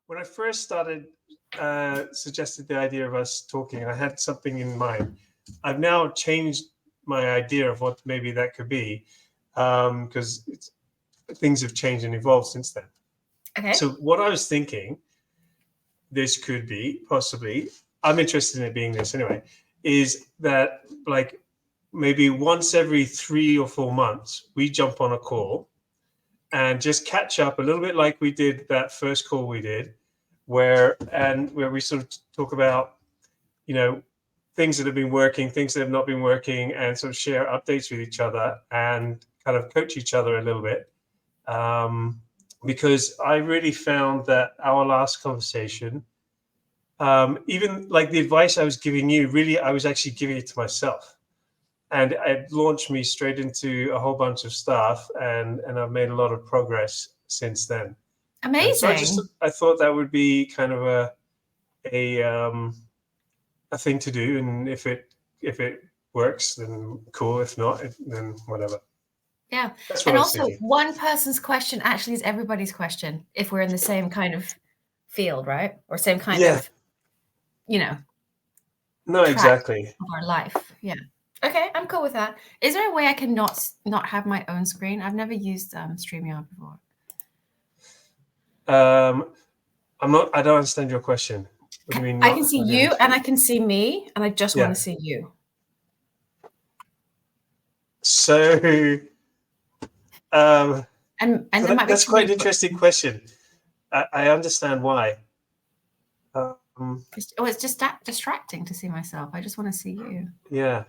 when I first started, suggested the idea of us talking, I had something in mind. I've now changed my idea of what maybe that could be, because things have changed and evolved since then. Okay. So what I was thinking, this could be possibly, I'm interested in it being this anyway, is that like maybe once every 3 or 4 months, we jump on a call and just catch up a little bit like we did that first call we did, where we sort of talk about, things that have been working, things that have not been working, and sort of share updates with each other and kind of coach each other a little bit. Because I really found that our last conversation, even like the advice I was giving you, really, I was actually giving it to myself. And it launched me straight into a whole bunch of stuff, and I've made a lot of progress since then. Amazing. So I thought that would be kind of a thing to do, and if it works, then cool. If not, then whatever. Yeah. That's what And I was also, thinking. one person's question actually is everybody's question if we're in the same kind of field, right? Or same kind of, No, exactly. Of our life. Yeah. Okay, I'm cool with that. Is there a way I can not have my own screen? I've never used StreamYard before. I don't understand your question. What do you mean? I can see you and I can see me, and I just want to see you. So, and that's quite an interesting question. I understand why. It's just distracting to see myself. I just want to see you. Yeah,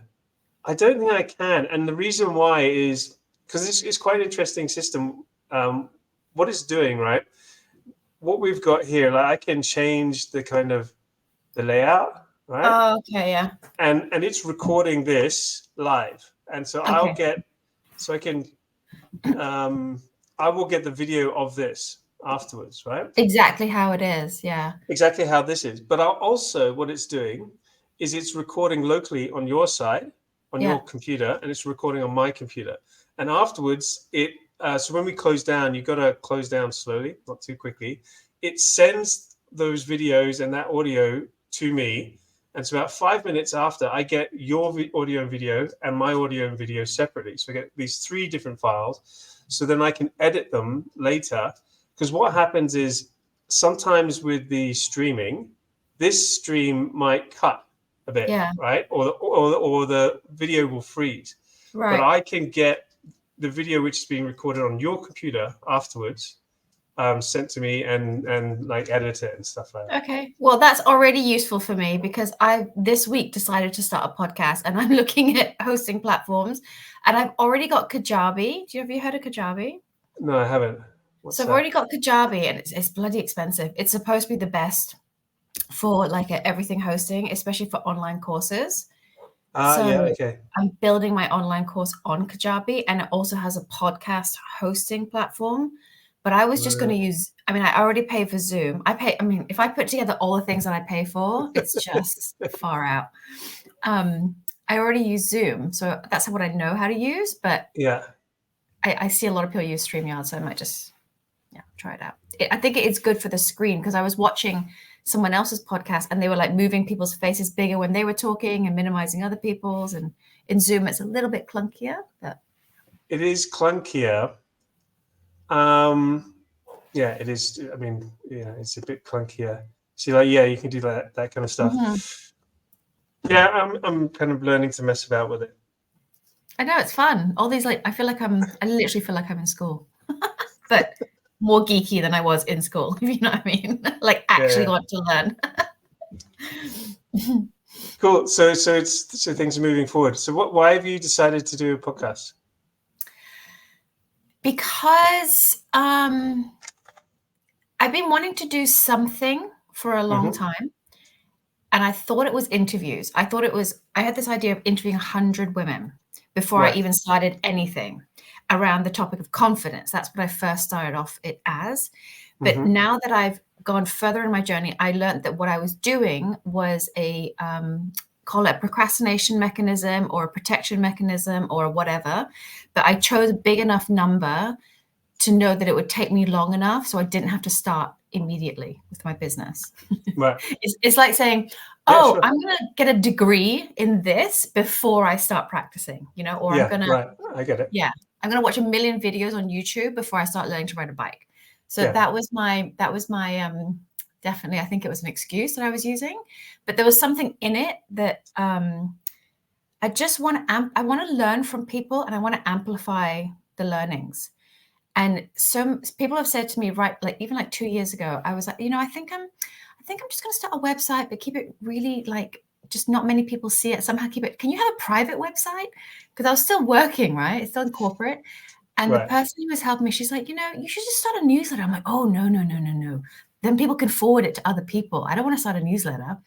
I don't think I can, and the reason why is because it's quite an interesting system. What it's doing, right? What we've got here, like I can change the kind of the layout, right? Oh, okay, yeah. And it's recording this live, and so I will get the video of this afterwards, right? Exactly how it is, yeah. Exactly how this is, but also what it's doing is it's recording locally on your side, on your computer, and it's recording on my computer. And afterwards, so when we close down, you've got to close down slowly, not too quickly. It sends those videos and that audio to me. And so about 5 minutes after, I get your audio and video and my audio and video separately. So I get these 3 different files. So then I can edit them later. Because what happens is sometimes with the streaming, this stream might cut a bit, right? Or the video will freeze. Right. But I can get the video which is being recorded on your computer afterwards, sent to me and like edit it and stuff like that. Okay. Well, that's already useful for me because I this week decided to start a podcast and I'm looking at hosting platforms and I've already got Kajabi. Have you heard of Kajabi? No, I haven't. I've already got Kajabi and it's bloody expensive. It's supposed to be the best for like everything hosting, especially for online courses. Okay. I'm building my online course on Kajabi and it also has a podcast hosting platform. But I was just going to use, I already pay for Zoom. If I put together all the things that I pay for, it's just far out. I already use Zoom. So that's what I know how to use. But I see a lot of people use StreamYard. So I might just try it out. I think it's good for the screen because I was watching someone else's podcast and they were like moving people's faces bigger when they were talking and minimizing other people's. And in Zoom, it's a little bit clunkier. But it is clunkier. It is. It's a bit clunkier. So you can do that kind of stuff. Mm-hmm. Yeah, I'm kind of learning to mess about with it. I know it's fun. All these I literally feel like I'm in school, but more geeky than I was in school. If you know what I mean, like actually want to learn. Cool. So things are moving forward. So why have you decided to do a podcast? Because I've been wanting to do something for a long time. And I thought it was interviews. I had this idea of interviewing 100 women before I even started anything around the topic of confidence. That's what I first started off it as. But now that I've gone further in my journey, I learned that what I was doing was call it a procrastination mechanism or a protection mechanism or whatever. But I chose a big enough number to know that it would take me long enough so I didn't have to start immediately with my business. Right. It's like saying, oh, sure. I'm going to get a degree in this before I start practicing, or I'm going to, right. I get it. Yeah. I'm going to watch a million videos on YouTube before I start learning to ride a bike. So that was my, definitely, I think it was an excuse that I was using, but there was something in it that, I just want to learn from people, and I want to amplify the learnings. And some people have said to me, even 2 years ago, I was like, I think I'm just going to start a website, but keep it really just not many people see it. Somehow keep it. Can you have a private website? Because I was still working, right? It's still in corporate. And the person who was helping me, she's like, you should just start a newsletter. I'm like, oh, no. Then people can forward it to other people. I don't want to start a newsletter.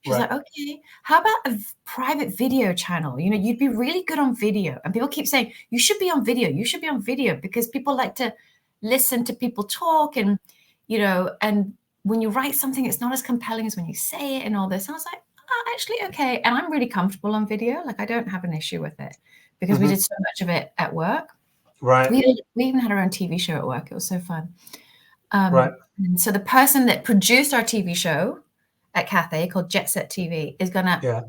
She's like, okay, how about a private video channel? You'd be really good on video. And people keep saying, you should be on video. You should be on video, because people like to listen to people talk. And, and when you write something, it's not as compelling as when you say it and all this. And I was like, oh, actually, okay. And I'm really comfortable on video. I don't have an issue with it, because we did so much of it at work. Right. We even had our own TV show at work. It was so fun. Right. And so the person that produced our TV show at Cathay, called Jet Set TV, is going to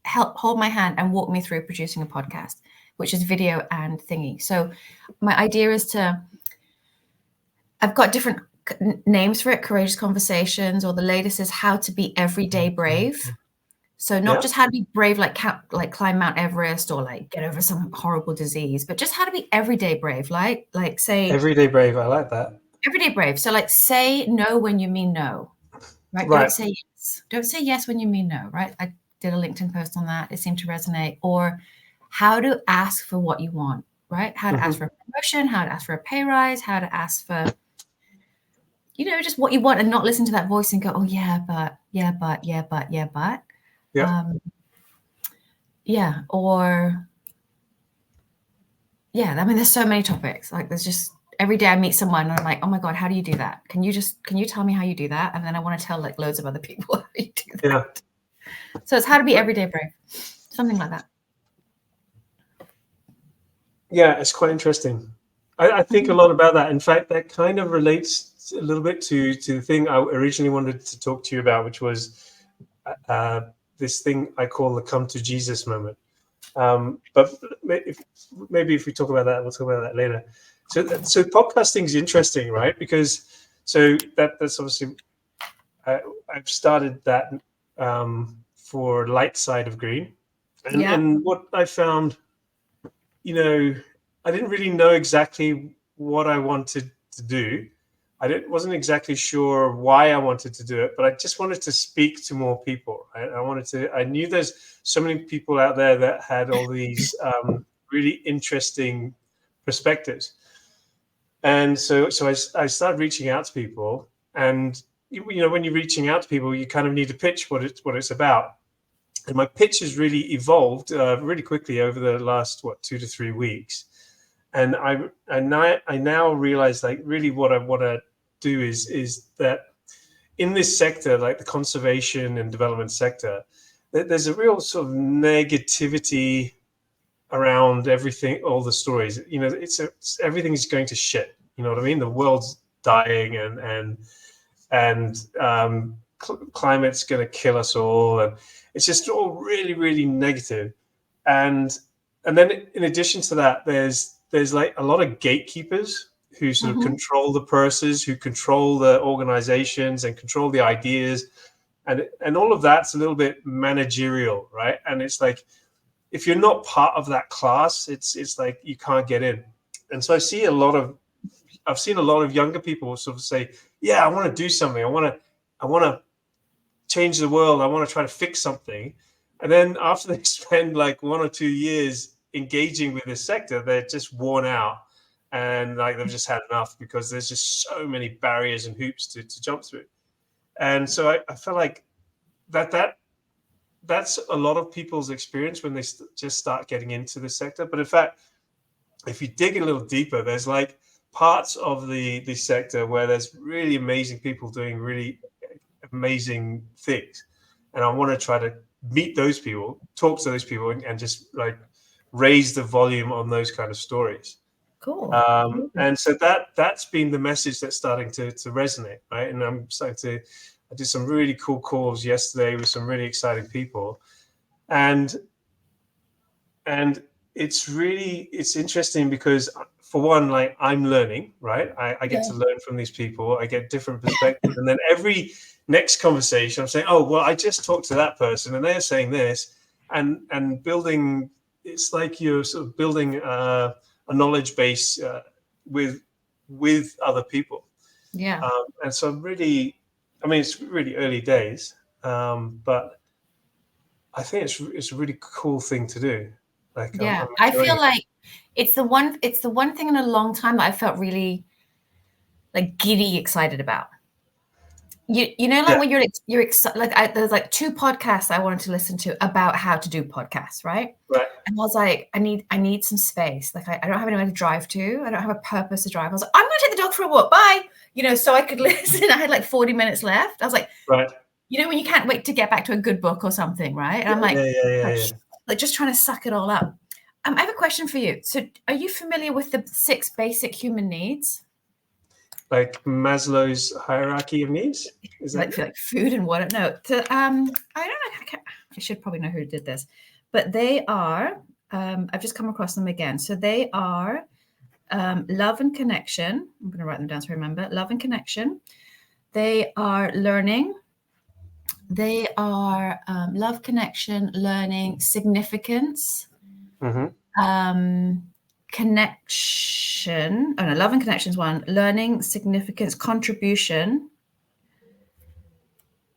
help hold my hand and walk me through producing a podcast, which is video and thingy. So my idea is I've got different names for it: Courageous Conversations, or the latest is How to Be Everyday Brave. So not just how to be brave, like climb Mount Everest, or get over some horrible disease, but just how to be everyday brave, like say everyday brave. I like that. Everyday brave. So say no when you mean no. Right? Don't say yes. Don't say yes when you mean no, right? I did a LinkedIn post on that. It seemed to resonate. Or how to ask for what you want, right? How to ask for a promotion, how to ask for a pay rise, how to ask for, just what you want, and not listen to that voice and go, oh, yeah, but. There's so many topics. There's just, every day I meet someone and I'm like, oh my God, how do you do that? Can you tell me how you do that? And then I want to tell loads of other people how you do that. Yeah. So it's how to be everyday brave, something like that. Yeah, it's quite interesting. I think a lot about that. In fact, that kind of relates a little bit to the thing I originally wanted to talk to you about, which was this thing I call the come to Jesus moment. But maybe if we talk about that, we'll talk about that later. So podcasting is interesting, right? Because that's obviously I've started that for light side of green, and what I found, I didn't really know exactly what I wanted to do. Wasn't exactly sure why I wanted to do it, but I just wanted to speak to more people. Right? I knew there's so many people out there that had all these really interesting perspectives. And so I started reaching out to people, and when you're reaching out to people, you kind of need to pitch what it's about. And my pitch has really evolved really quickly over the last 2 to 3 weeks. And I now realize really what I want to do is that in this sector, like the conservation and development sector, there's a real sort of negativity around everything, all the stories. Everything's going to shit. You know what I mean? The world's dying, and climate's going to kill us all, and it's just all really, really negative. And then in addition to that, there's a lot of gatekeepers who sort of control the purses, who control the organizations and control the ideas, and all of that's a little bit managerial, right? And it's like, if you're not part of that class, it's like you can't get in. And so I've seen a lot of younger people sort of say, yeah, I want to do something. I want to change the world. I want to try to fix something. And then after they spend 1 or 2 years engaging with this sector, they're just worn out, and they've just had enough, because there's just so many barriers and hoops to jump through. And so I feel like that's a lot of people's experience when they just start getting into the sector. But in fact, if you dig a little deeper, there's parts of the sector where there's really amazing people doing really amazing things. And I want to try to meet those people, talk to those people, and just raise the volume on those kind of stories. Cool. And so that's been the message that's starting to resonate, right? And I'm starting to. I did some really cool calls yesterday with some really exciting people, and it's interesting because, for one, like, I'm learning, right? I get to learn from these people. I get different perspectives, and then every next conversation, I'm saying, oh, well, I just talked to that person, and they're saying this, and building. It's like you're sort of building a knowledge base with other people. Yeah. And so really, I mean, it's really early days, but I think it's a really cool thing to do. Like, Yeah, I'm I enjoying feel it. like it's the one thing in a long time that I felt really like giddy excited about. You know, like Yeah. when you're excited, like there's like 2 podcasts I wanted to listen to about how to do podcasts, right? Right. And I was like, I need some space. Like I don't have anywhere to drive to. I don't have a purpose to drive. I was like, I'm going to take the dog for a walk. Bye. You know, so I could listen. I had like 40 minutes left. I was like, Right. you know, when you can't wait to get back to a good book or something, right? And I'm like, Yeah. like just trying to suck it all up. I have a question for you. So, are you familiar with the 6 basic human needs? Like Maslow's hierarchy of needs? Is that Like food and water? No. I don't know. I should probably know who did this, but they are. I've just come across them again. So they are love and connection. I'm going to write them down so I remember. Love and connection. They are learning. They are love, connection, learning, significance, connection. Oh no, love and connection is one. Learning, significance, contribution.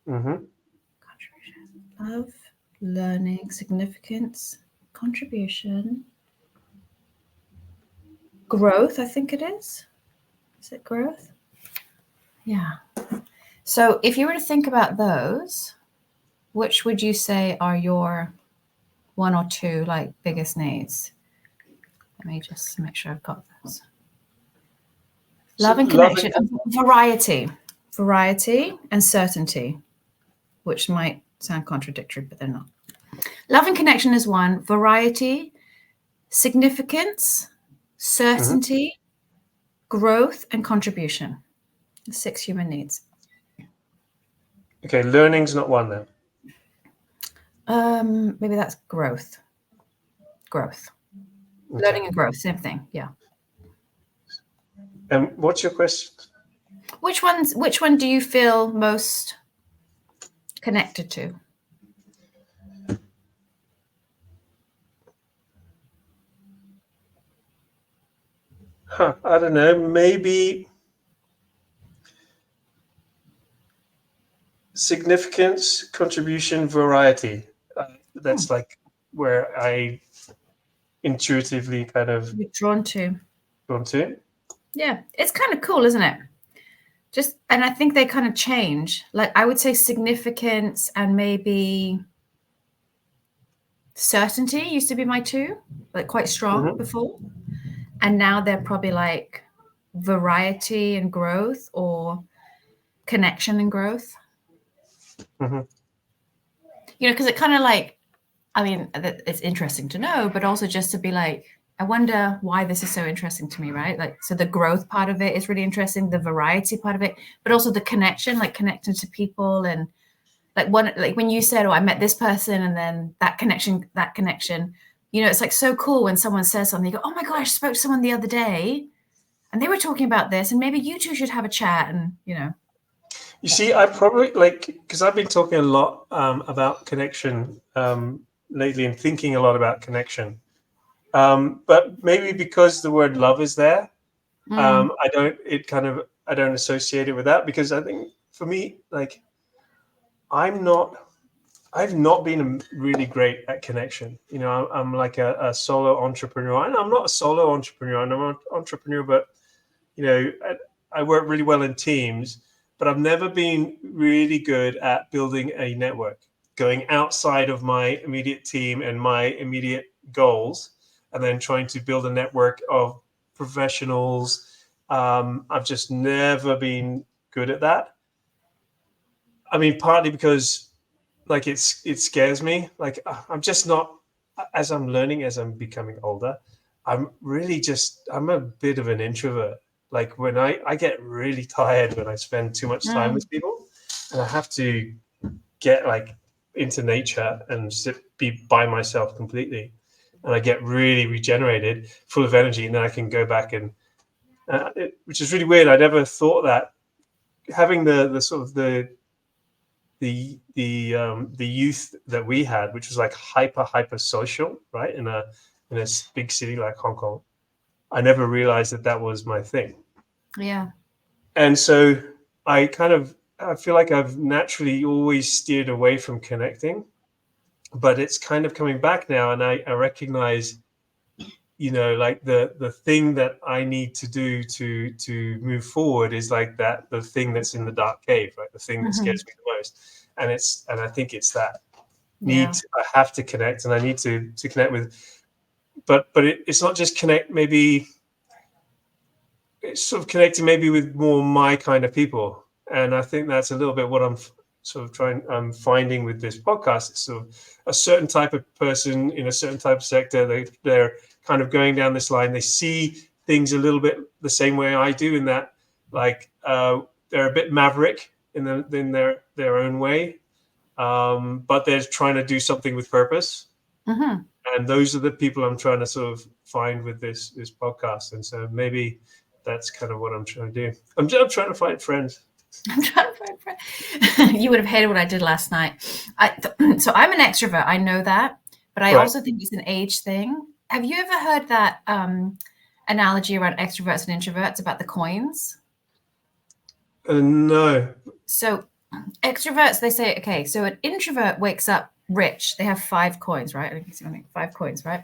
Contribution. Love, learning, significance, contribution, growth. I think it is. Is it growth? Yeah. So if you were to think about those, which would you say are your 1 or 2 like biggest needs? Let me just make sure I've got those. Love and connection, variety and certainty, which might sound contradictory, but they're not. Love and connection is 1, variety, significance, certainty, growth, and contribution. The 6 human needs. Okay, learning's not 1 then. Maybe that's growth. Growth. Okay. Learning and growth, same thing. Yeah. And what's your question? Which one do you feel most connected to? I don't know. Maybe significance, contribution, variety. That's like where I intuitively kind of drawn to. Yeah, it's kind of cool, isn't it? And I think they kind of change. Like I would say significance and maybe certainty used to be my 2, like quite strong before. And now they're probably like variety and growth or connection and growth. You know, because it kind of like, I mean, it's interesting to know, but also just to be like, I wonder why this is so interesting to me, right? Like, so the growth part of it is really interesting, the variety part of it, but also the connection, like connecting to people. And like when you said, oh, I met this person and then that connection, you know, it's like so cool when someone says something, you go, oh my gosh, I spoke to someone the other day and they were talking about this and maybe you 2 should have a chat. And, you know. You see, I probably because I've been talking a lot about connection lately and thinking a lot about connection. But maybe because the word love is there, I don't associate it with that, because I think for me, like, I've not been really great at connection. You know, I'm like a solo entrepreneur, and I'm not a solo entrepreneur. I'm an entrepreneur, but you know, I work really well in teams. But I've never been really good at building a network, going outside of my immediate team and my immediate goals, and then trying to build a network of professionals. I've just never been good at that. I mean, partly because like it scares me. Like I'm just not, as I'm learning, as I'm becoming older, I'm a bit of an introvert. Like when I get really tired when I spend too much time with people, and I have to get like into nature and be by myself completely, and I get really regenerated, full of energy, and then I can go back and which is really weird. I never thought that having the sort of the youth that we had, which was like hyper social, right, in a big city like Hong Kong. I never realized that was my thing. Yeah. And so I feel like I've naturally always steered away from connecting, but it's kind of coming back now, and I recognize, like the thing that I need to do to move forward is like the thing that's in the dark cave, right? The thing that scares me the most. And I think it's that I have to connect, and I need to connect with, but it's not just connect, maybe it's sort of connecting maybe with more my kind of people. And I think that's a little bit what I'm finding with this podcast. It's sort of a certain type of person in a certain type of sector. They're kind of going down this line. They see things a little bit the same way I do, in that like they're a bit maverick in their own way, but they're trying to do something with purpose. And those are the people I'm trying to sort of find with this podcast. And so maybe that's kind of what I'm trying to do. I'm trying to find friends. I'm trying to find friends. You would have hated what I did last night. So I'm an extrovert. I know that, but I also think it's an age thing. Have you ever heard that analogy around extroverts and introverts about the coins? No. So extroverts, they say, okay, so an introvert wakes up rich. They have 5 coins, right? I think it's 5 coins, right?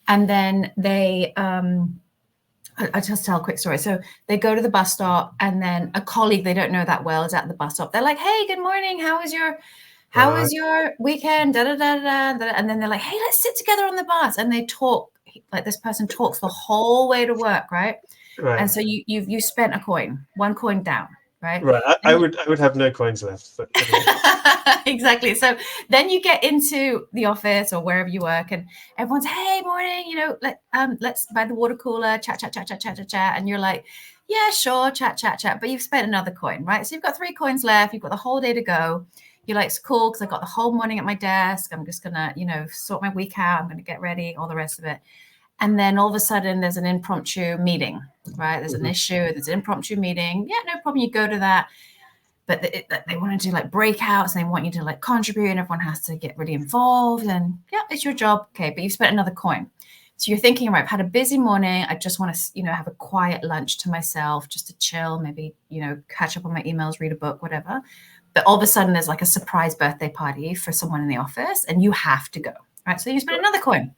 And then they, I'll just tell a quick story. So they go to the bus stop, and then a colleague they don't know that well is at the bus stop. They're like, "Hey, good morning. How was your weekend?" Da, da, da, da, da. And then they're like, "Hey, let's sit together on the bus." And they talk, like this person talks the whole way to work, right? And so you spent a coin, 1 coin down. Right. I would have no coins left. But exactly. So then you get into the office or wherever you work, and everyone's, "Hey, morning, let's buy the water cooler, chat. And you're like, "Yeah, sure, chat. But you've spent another coin, right? So you've got 3 coins left. You've got the whole day to go. You're like, it's cool because I got the whole morning at my desk. I'm just gonna, sort my week out. I'm gonna get ready, all the rest of it. And then all of a sudden there's an impromptu meeting, right? There's an issue, there's an impromptu meeting. Yeah, no problem. You go to that. But they want to do like breakouts, and they want you to like contribute, and everyone has to get really involved. And yeah, it's your job. Okay, but you've spent another coin. So you're thinking, right, I've had a busy morning. I just want to, have a quiet lunch to myself, just to chill, maybe, catch up on my emails, read a book, whatever. But all of a sudden there's like a surprise birthday party for someone in the office, and you have to go, right? So you spend another coin.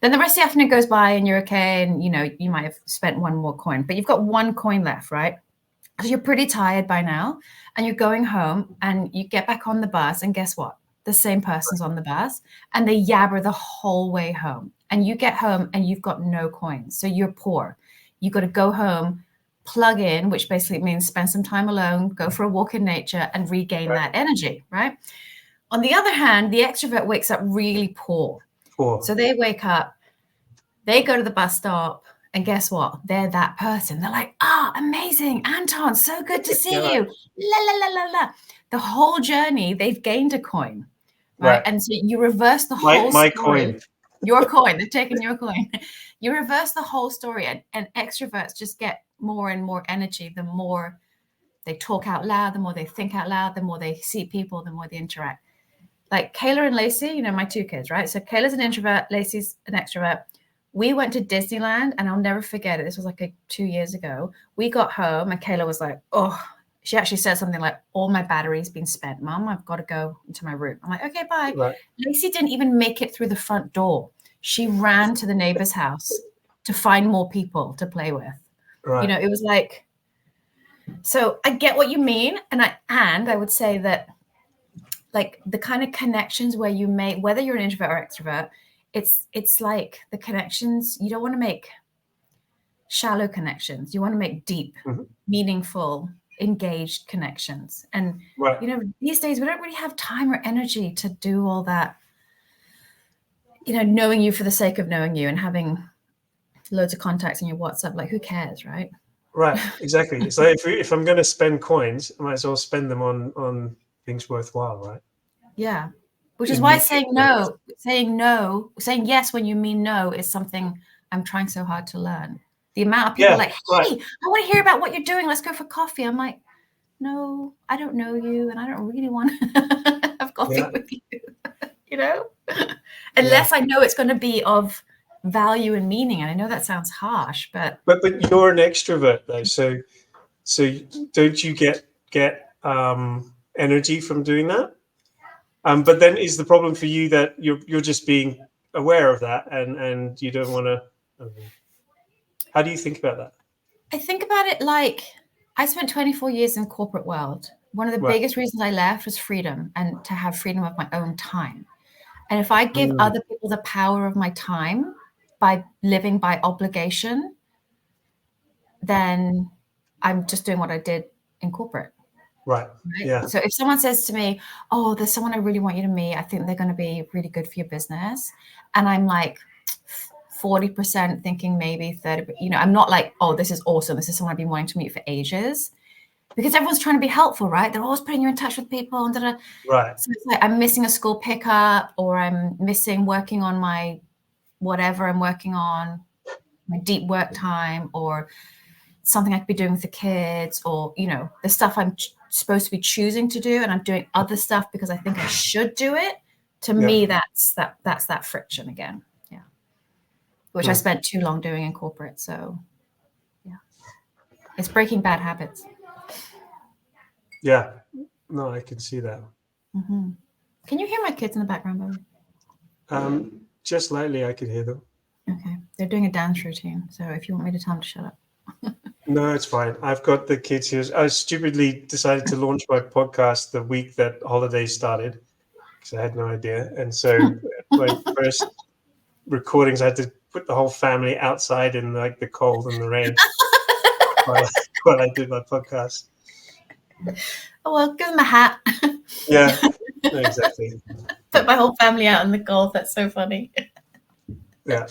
Then the rest of the afternoon goes by, and you're okay. And, you might have spent 1 more coin, but you've got 1 coin left, right? So you're pretty tired by now, and you're going home, and you get back on the bus, and guess what? The same person's on the bus, and they yabber the whole way home. And you get home, and you've got no coins. So you're poor. You got to go home, plug in, which basically means spend some time alone, go for a walk in nature, and regain that energy, right? On the other hand, the extrovert wakes up really poor. So they wake up, they go to the bus stop, and guess what? They're that person. They're like, amazing, Anton, so good to see you. La, la, la, la, la. The whole journey, they've gained a coin, right? And so you reverse the whole story. Coin. Your coin. They've taken your coin. You reverse the whole story, and extroverts just get more and more energy. The more they talk out loud, the more they think out loud, the more they see people, the more they interact. Like Kayla and Lacey, my 2 kids, right? So Kayla's an introvert, Lacey's an extrovert. We went to Disneyland, and I'll never forget it. This was like 2 years ago. We got home, and Kayla was like, she actually said something like, "All my battery's been spent, Mom. I've got to go into my room." I'm like, "Okay, bye." Right. Lacey didn't even make it through the front door. She ran to the neighbor's house to find more people to play with. Right. It was like, so I get what you mean. And I would say that, like, the kind of connections where you make, whether you're an introvert or extrovert, it's like the connections, you don't want to make shallow connections. You want to make deep, meaningful, engaged connections. And, these days we don't really have time or energy to do all that, knowing you for the sake of knowing you and having loads of contacts in your WhatsApp. Like, who cares, right? Right, exactly. It's like if I'm going to spend coins, I might as well spend them on things worthwhile, right? Yeah. Which is why saying yes when you mean no is something I'm trying so hard to learn. The amount of people hey, I want to hear about what you're doing. Let's go for coffee. I'm like, no, I don't know you, and I don't really want to have coffee with you, unless I know it's going to be of value and meaning. And I know that sounds harsh, but you're an extrovert though, so don't you get energy from doing that? But then is the problem for you that you're just being aware of that and you don't want to? How do you think about that? I think about it like I spent 24 years in the corporate world. One of the biggest reasons I left was freedom and to have freedom of my own time. And if I give other people the power of my time by living by obligation, then I'm just doing what I did in corporate. Right. Yeah. So if someone says to me, oh, there's someone I really want you to meet, I think they're going to be really good for your business. And I'm like 40% thinking maybe 30, I'm not like, oh, this is awesome. This is someone I've been wanting to meet for ages. Because everyone's trying to be helpful, right? They're always putting you in touch with people. And right. So it's like I'm missing a school pickup, or I'm missing working on my whatever I'm working on, my deep work time, or something I could be doing with the kids, or, the stuff I'm supposed to be choosing to do, and I'm doing other stuff because I think I should do it. To me, that's that friction again. Yeah. Which I spent too long doing in corporate. So yeah, it's breaking bad habits. Yeah. No, I can see that. Mm-hmm. Can you hear my kids in the background, Bobby? Just lightly, I could hear them. Okay. They're doing a dance routine. So if you want me to tell them to shut up. No, it's fine. I've got the kids here. I stupidly decided to launch my podcast the week that holidays started because I had no idea. And so my first recordings, I had to put the whole family outside in like the cold and the rain while I did my podcast. Oh, well, give them a hat. Yeah, exactly. Put my whole family out in the cold. That's so funny. Yeah.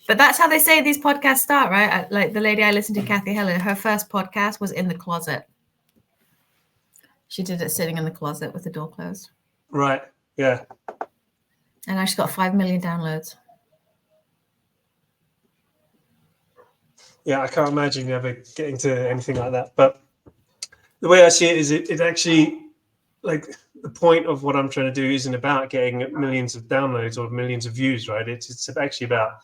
But that's how they say these podcasts start, right? Like the lady I listened to, Kathy Heller, her first podcast was in the closet. She did it sitting in the closet with the door closed. Right. Yeah. And now she's got 5 million downloads. Yeah, I can't imagine ever getting to anything like that. But the way I see it is it actually, like, the point of what I'm trying to do isn't about getting millions of downloads or millions of views, right? It's actually about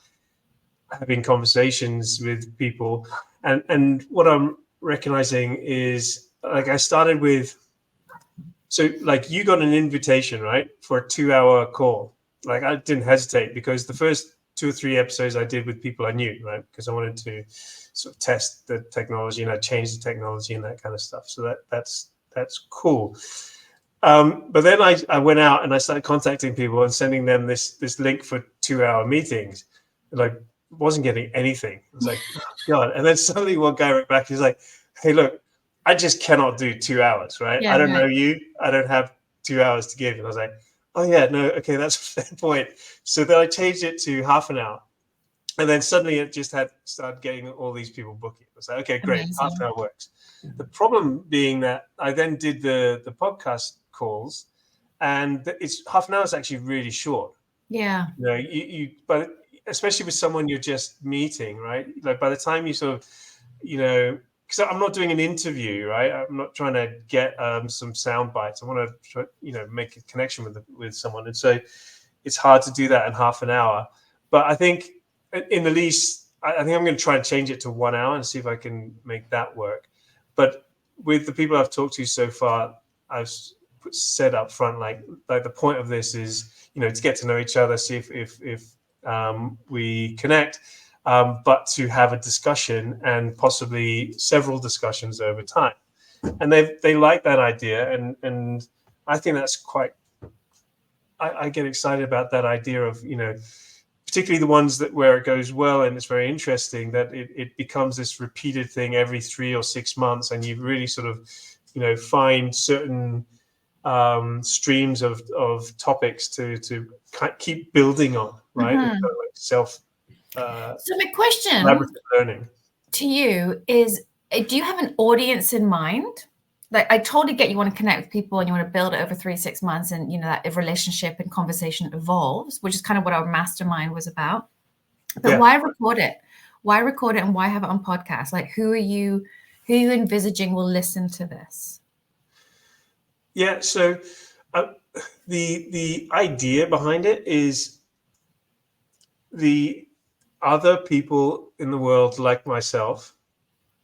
having conversations with people. And what I'm recognizing is, like, I started with, so like you got an invitation, right, for a 2-hour call. Like I didn't hesitate because the first 2 or 3 episodes I did with people I knew, right, because I wanted to sort of test the technology and I changed the technology and that kind of stuff. So that's cool. But then I went out and I started contacting people and sending them this link for 2-hour meetings. And I wasn't getting anything. I was like, oh, God. And then suddenly one guy wrote back, he's like, hey, look, I just cannot do 2 hours, right? Yeah, I don't know you. I don't have 2 hours to give. And I was like, oh, yeah, no, okay, that's a fair point. So then I changed it to half an hour. And then suddenly it just started getting all these people booking. I was like, okay, great, amazing. half an hour works. The problem being that I then did the podcast calls, and it's half an hour is actually really short. Yeah. But especially with someone you're just meeting, right? Like by the time you sort of, because I'm not doing an interview, right? I'm not trying to get some sound bites. I want to try, make a connection with someone, and so it's hard to do that in half an hour. But I think in the least, I think I'm going to try and change it to 1 hour and see if I can make that work. But with the people I've talked to so far, I've said up front, like the point of this is, to get to know each other, see if we connect, but to have a discussion and possibly several discussions over time. And they like that idea, and I think that's quite. I get excited about that idea of particularly the ones where it goes well and it's very interesting, that it becomes this repeated thing every 3 or 6 months, and you really sort of find certain streams of topics to keep building on, right? Mm-hmm. Like self So my question collaborative learning to you is, do you have an audience in mind? Like, I totally get you want to connect with people and you want to build it over 3-6 months, and that relationship and conversation evolves, which is kind of what our mastermind was about. But why record it? Why record it, and why have it on podcast? Like, who are you envisaging will listen to this? Yeah, so the idea behind it is the other people in the world like myself,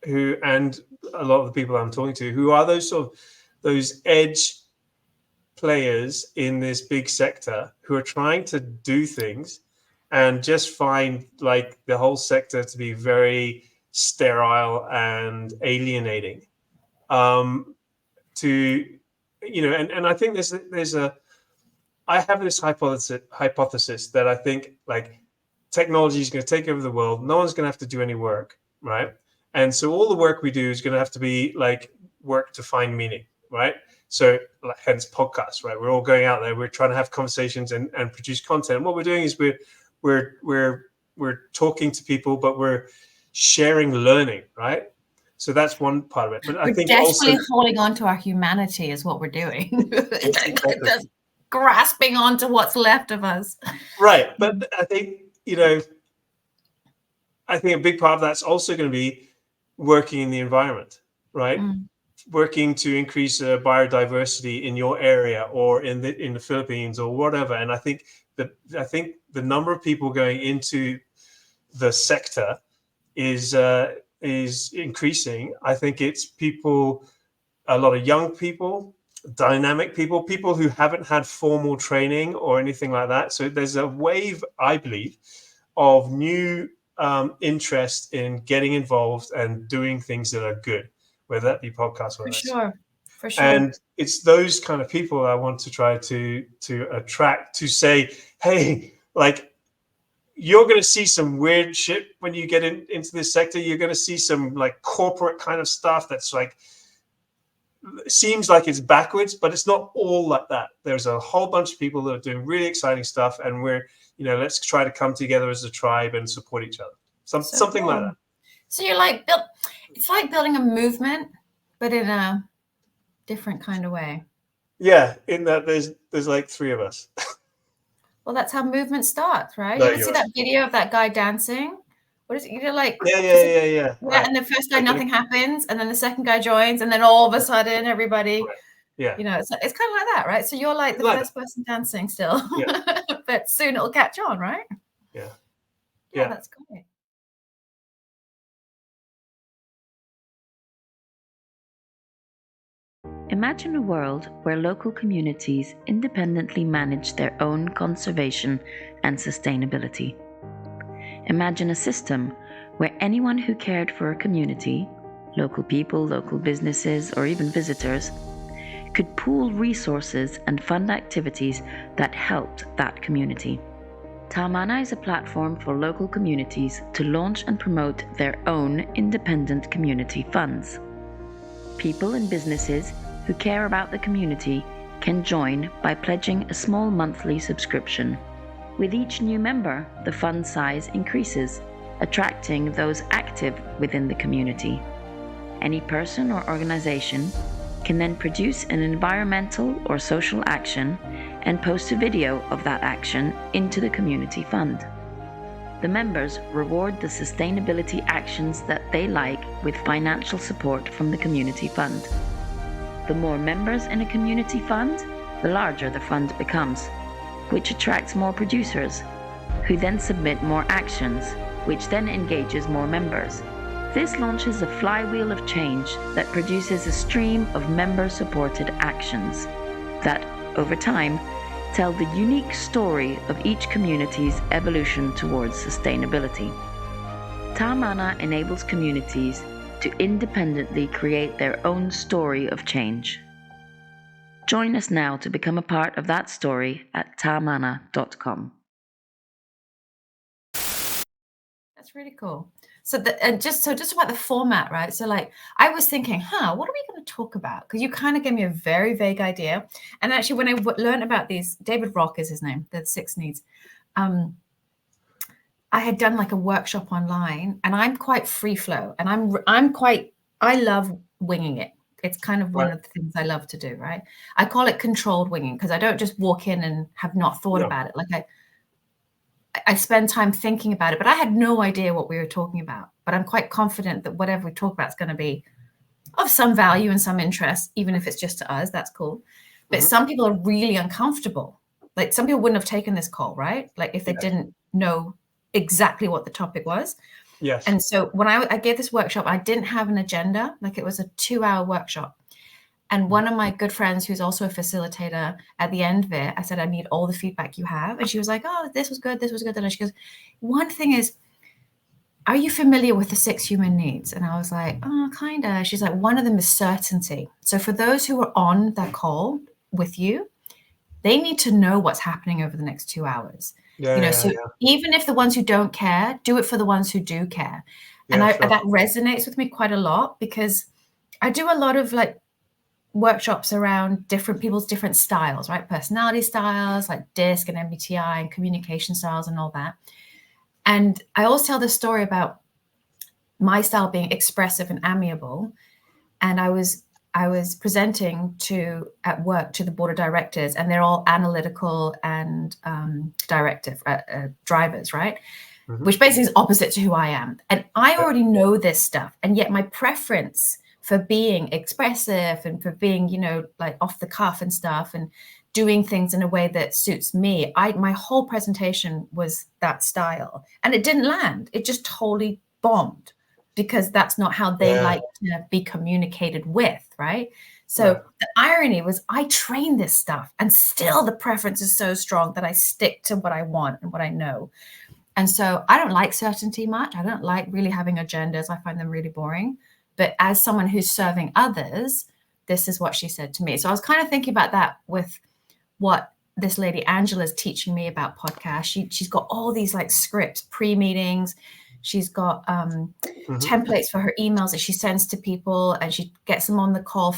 who, and a lot of the people I'm talking to, who are those edge players in this big sector who are trying to do things and just find like the whole sector to be very sterile and alienating. And I think I have this hypothesis that I think like technology is going to take over the world. No one's going to have to do any work, right? And so all the work we do is going to have to be like work to find meaning, right? So hence podcasts, right? We're all going out there. We're trying to have conversations and produce content. And what we're doing is we're talking to people, but we're sharing learning, right? So that's one part of it. But I think desperately also holding on to our humanity is what we're doing. Just grasping onto what's left of us. Right. But I think, I think a big part of that's also going to be working in the environment, right? Working to increase biodiversity in your area or in the Philippines or whatever. And I think the number of people going into the sector is increasing. I think it's people, a lot of young people, dynamic people who haven't had formal training or anything like that. So there's a wave, I believe, of new interest in getting involved and doing things that are good, whether that be podcasts or For sure. And it's those kind of people I want to try to attract, to say, hey, like, you're going to see some weird shit when you get into this sector. You're going to see some like corporate kind of stuff that's like, seems like it's backwards, but it's not all like that. There's a whole bunch of people that are doing really exciting stuff, and we're, let's try to come together as a tribe and support each other. Something like that. So you're like, it's like building a movement, but in a different kind of way. Yeah, in that there's like 3 of us. Well, that's how movement starts, right? No, you ever see that video of that guy dancing? What is it? You're like, yeah. Right. And the first guy, nothing happens, and then the second guy joins, and then all of a sudden, everybody, yeah, it's kind of like that, right? So you're like the first person dancing still, but soon it'll catch on, right? Yeah, that's great. Imagine a world where local communities independently manage their own conservation and sustainability. Imagine a system where anyone who cared for a community, local people, local businesses, or even visitors, could pool resources and fund activities that helped that community. Taamana is a platform for local communities to launch and promote their own independent community funds. People and businesses who care about the community can join by pledging a small monthly subscription. With each new member, the fund size increases, attracting those active within the community. Any person or organization can then produce an environmental or social action and post a video of that action into the community fund. The members reward the sustainability actions that they like with financial support from the community fund. The more members in a community fund, the larger the fund becomes, which attracts more producers, who then submit more actions, which then engages more members. This launches a flywheel of change that produces a stream of member-supported actions that, over time, tell the unique story of each community's evolution towards sustainability. Taamana enables communities to independently create their own story of change. Join us now to become a part of that story at taamana.com. That's really cool. So just about the format, right? So like I was thinking, what are we going to talk about? Because you kind of gave me a very vague idea. And actually, when I learned about these, David Rock is his name, the 6 Needs. I had done like a workshop online, and I'm quite free flow, and I love winging it. It's kind of one of the things I love to do, right? I call it controlled winging because I don't just walk in and have not thought about it. Like I spend time thinking about it, but I had no idea what we were talking about. But I'm quite confident that whatever we talk about is going to be of some value and some interest, even if it's just to us. That's cool. But some people are really uncomfortable. Like some people wouldn't have taken this call, right? Like if they didn't know exactly what the topic was. Yes. And so when I gave this workshop, I didn't have an agenda. Like it was a 2-hour workshop. And one of my good friends, who's also a facilitator, at the end of it, I said, I need all the feedback you have. And she was like, oh, this was good. This was good. And she goes, one thing is, are you familiar with the 6 human needs? And I was like, oh, kind of. She's like, one of them is certainty. So for those who are on that call with you, they need to know what's happening over the next 2 hours. Even if the ones who don't care, do it for the ones who do care. And that resonates with me quite a lot because I do a lot of like workshops around different people's different styles, right? Personality styles like DISC and MBTI and communication styles and all that. And I always tell this story about my style being expressive and amiable. And I was presenting at work to the board of directors, and they're all analytical and directive drivers, right? Which basically is opposite to who I am. And I already know this stuff. And yet my preference for being expressive and for being, like off the cuff and stuff and doing things in a way that suits me. My whole presentation was that style, and it didn't land. It just totally bombed because that's not how they like to be communicated with, right? So the irony was I trained this stuff, and still the preference is so strong that I stick to what I want and what I know. And so I don't like certainty much. I don't like really having agendas. I find them really boring. But as someone who's serving others, this is what she said to me. So I was kind of thinking about that with what this lady Angela is teaching me about podcasts. She's got all these like scripts, pre-meetings. She's got templates for her emails that she sends to people, and she gets them on the call.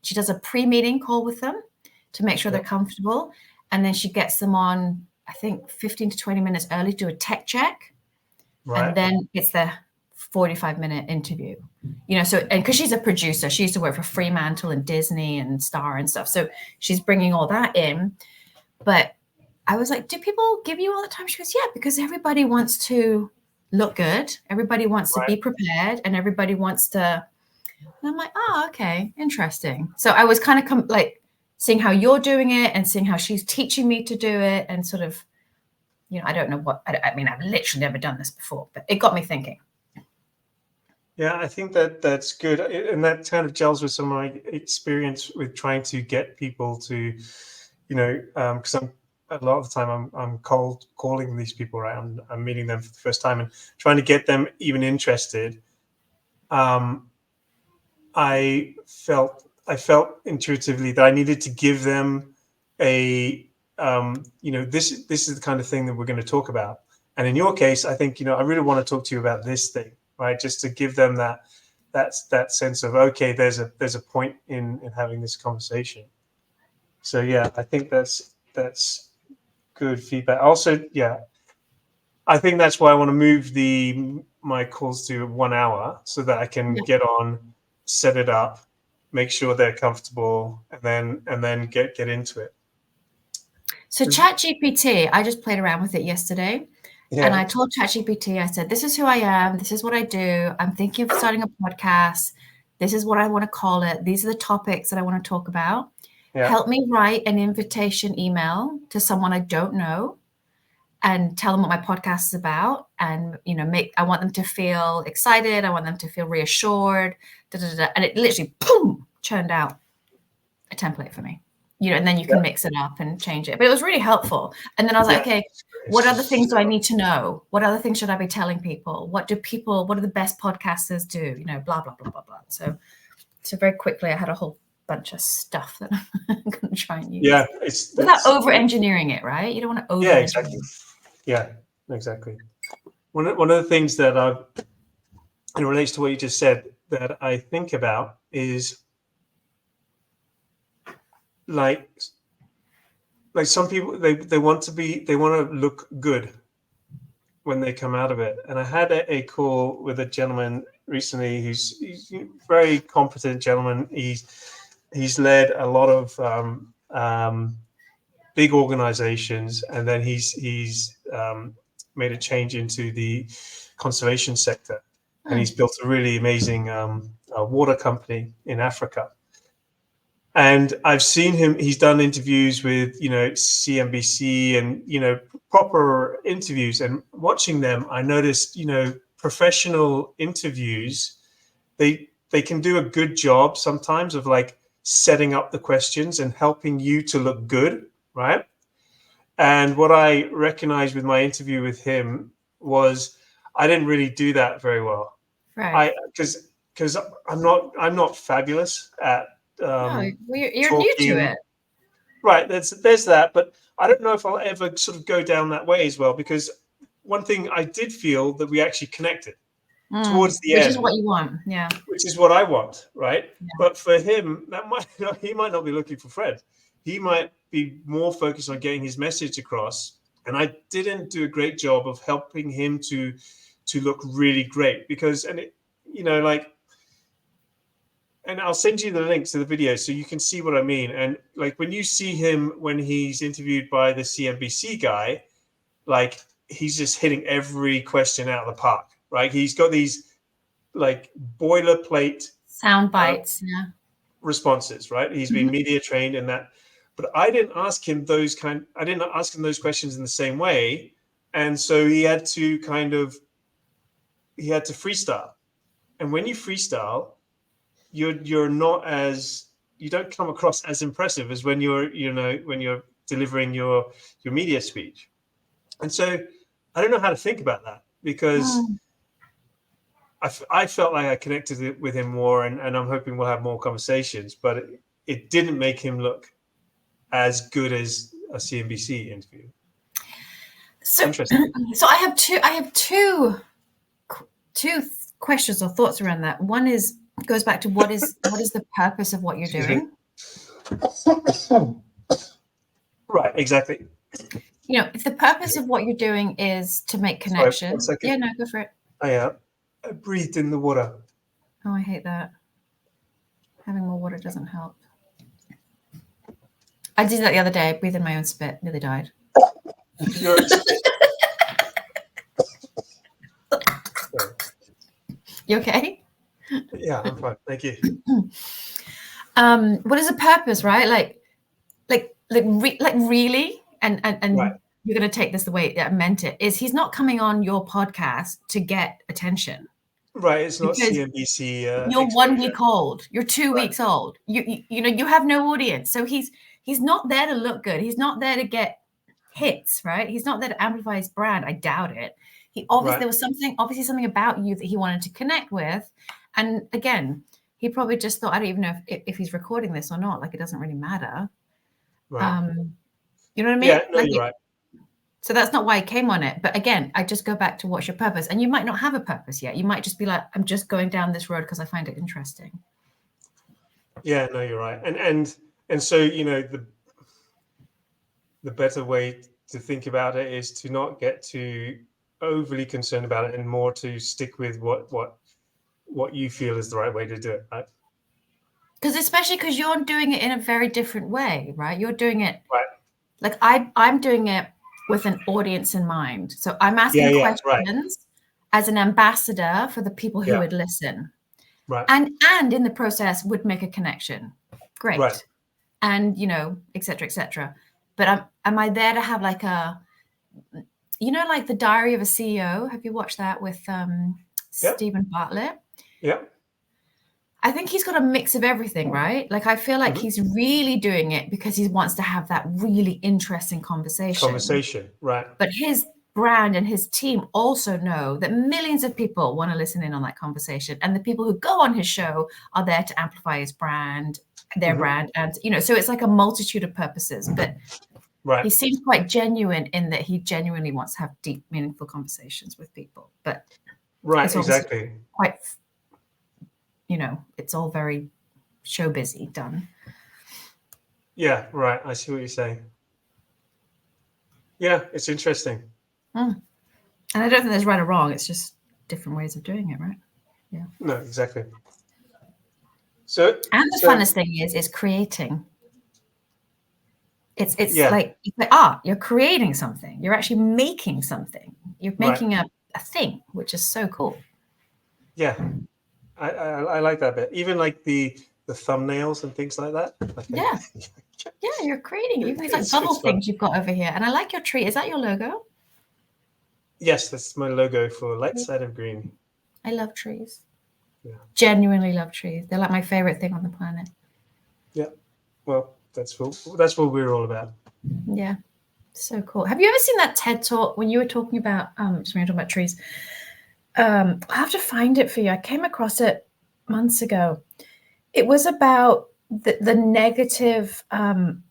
She does a pre-meeting call with them to make sure they're comfortable. And then she gets them on, I think, 15 to 20 minutes early to do a tech check. Right. And then it's the 45-minute interview, so, and because she's a producer, she used to work for Fremantle and Disney and Star and stuff. So she's bringing all that in. But I was like, do people give you all the time? She goes, yeah, because everybody wants to look good. Everybody wants to be prepared, and everybody wants to. And I'm like, oh, okay, interesting. So I was kind of like seeing how you're doing it and seeing how she's teaching me to do it, and sort of, I don't know what, I mean, I've literally never done this before, but it got me thinking. Yeah, I think that's good. And that kind of gels with some of my experience with trying to get people to, because a lot of the time I'm calling these people, right? I'm meeting them for the first time and trying to get them even interested. I felt intuitively that I needed to give them this is the kind of thing that we're going to talk about. And in your case, I think, I really want to talk to you about this thing, right? Just to give them that sense of, okay, there's a point in having this conversation. So yeah, I think that's good feedback. Also, yeah, I think that's why I want to move my calls to 1 hour so that I can get on, set it up, make sure they're comfortable, and then get into it. So ChatGPT, I just played around with it yesterday. Yeah. And I told ChatGPT, I said, this is who I am. This is what I do. I'm thinking of starting a podcast. This is what I want to call it. These are the topics that I want to talk about. Yeah. Help me write an invitation email to someone I don't know and tell them what my podcast is about. And, I want them to feel excited. I want them to feel reassured. And it literally, boom, churned out a template for me. And then you can mix it up and change it. But it was really helpful. And then I was like, okay, what other things do I need to know? What other things should I be telling people? What do the best podcasters do? Blah, blah, blah, blah, blah. So very quickly, I had a whole bunch of stuff that I'm going to try and use. Yeah. Without over-engineering it, right? You don't want to over-engineer. Yeah, exactly. Yeah, exactly. One of the things that it relates to what you just said that I think about is like some people they want to look good, when they come out of it. And I had a call with a gentleman recently he's a very competent gentleman. He's led a lot of big organizations, and then he's made a change into the conservation sector, and he's built a really amazing water company in Africa. And I've seen him, he's done interviews with, CNBC and, proper interviews, and watching them, I noticed, professional interviews, they can do a good job sometimes of like setting up the questions and helping you to look good, right? And what I recognized with my interview with him was I didn't really do that very well. Right. Because I'm not fabulous at No, you're talking. new to it. Right, there's that, but I don't know if I'll ever sort of go down that way as well, because one thing I did feel that we actually connected towards the end. Which is what you want, yeah. Which is what I want, right? Yeah. But for him, he might not be looking for friends. He might be more focused on getting his message across. And I didn't do a great job of helping him to look really great, because, and it, and I'll send you the link to the video so you can see what I mean. And like when you see him when he's interviewed by the CNBC guy, like he's just hitting every question out of the park, right? He's got these like boilerplate sound bites, responses, right? He's been media trained in that, but I didn't ask him those questions in the same way, and so he had to freestyle. And when you freestyle, you're not as, you don't come across as impressive as when you're delivering your media speech. And so I don't know how to think about that, because I felt like I connected with him more, and I'm hoping we'll have more conversations, but it didn't make him look as good as a CNBC interview. So I have two questions or thoughts around that. One goes back to what is the purpose of what you're doing? Right, exactly. If the purpose of what you're doing is to make connections. Sorry, 1 second. Yeah, no, go for it. I breathed in the water. Oh, I hate that. Having more water doesn't help. I did that the other day. I breathed in my own spit. Nearly died. You okay? Yeah, I'm fine. Thank you. What is the purpose, right? Like really, and right. You're going to take this the way I meant it. Is he's not coming on your podcast to get attention? Right, it's not CNBC. You're 1 week old. You're 2 weeks old. You have no audience. So he's not there to look good. He's not there to get hits, right? He's not there to amplify his brand. I doubt it. There was something about you that he wanted to connect with. And again, he probably just thought, I don't even know if he's recording this or not. Like, it doesn't really matter. Right. You know what I mean? Yeah, no, you're right. So that's not why I came on it. But again, I just go back to what's your purpose. And you might not have a purpose yet. You might just be like, I'm just going down this road because I find it interesting. Yeah, no, you're right. And so, the better way to think about it is to not get too overly concerned about it, and more to stick with what you feel is the right way to do it, right? Especially because you're doing it in a very different way, right? You're doing it like I'm doing it with an audience in mind. So I'm asking questions as an ambassador for the people who would listen. Right. And in the process would make a connection. Great. Right. And, et cetera, et cetera. But am I there to have like like the Diary of a CEO? Have you watched that with Stephen Bartlett? Yeah. I think he's got a mix of everything, right? Like, I feel like he's really doing it because he wants to have that really interesting conversation. Right. But his brand and his team also know that millions of people want to listen in on that conversation. And the people who go on his show are there to amplify his brand, their brand. And, so it's like a multitude of purposes. But he seems quite genuine in that he genuinely wants to have deep, meaningful conversations with people. But right, exactly. Quite, it's all very show busy done. Yeah, right. I see what you're saying. Yeah, it's interesting. And I don't think there's right or wrong. It's just different ways of doing it, right? Yeah. No, exactly. So, and the funnest thing is creating. It's like art. You're creating something. You're actually making something. You're making a thing, which is so cool. Yeah, I like that bit. Even like the thumbnails and things like that. Yeah, you're creating. Even these like bubble things you've got over here. And I like your tree. Is that your logo? Yes, that's my logo for Light Side of Green. I love trees. Yeah. Genuinely love trees. They're like my favorite thing on the planet. Yeah. Well, that's what we're all about. Yeah. So cool. Have you ever seen that TED talk when you were talking about when you were talking about trees? I have to find it for you. I came across it months ago. It was about the negative, I can't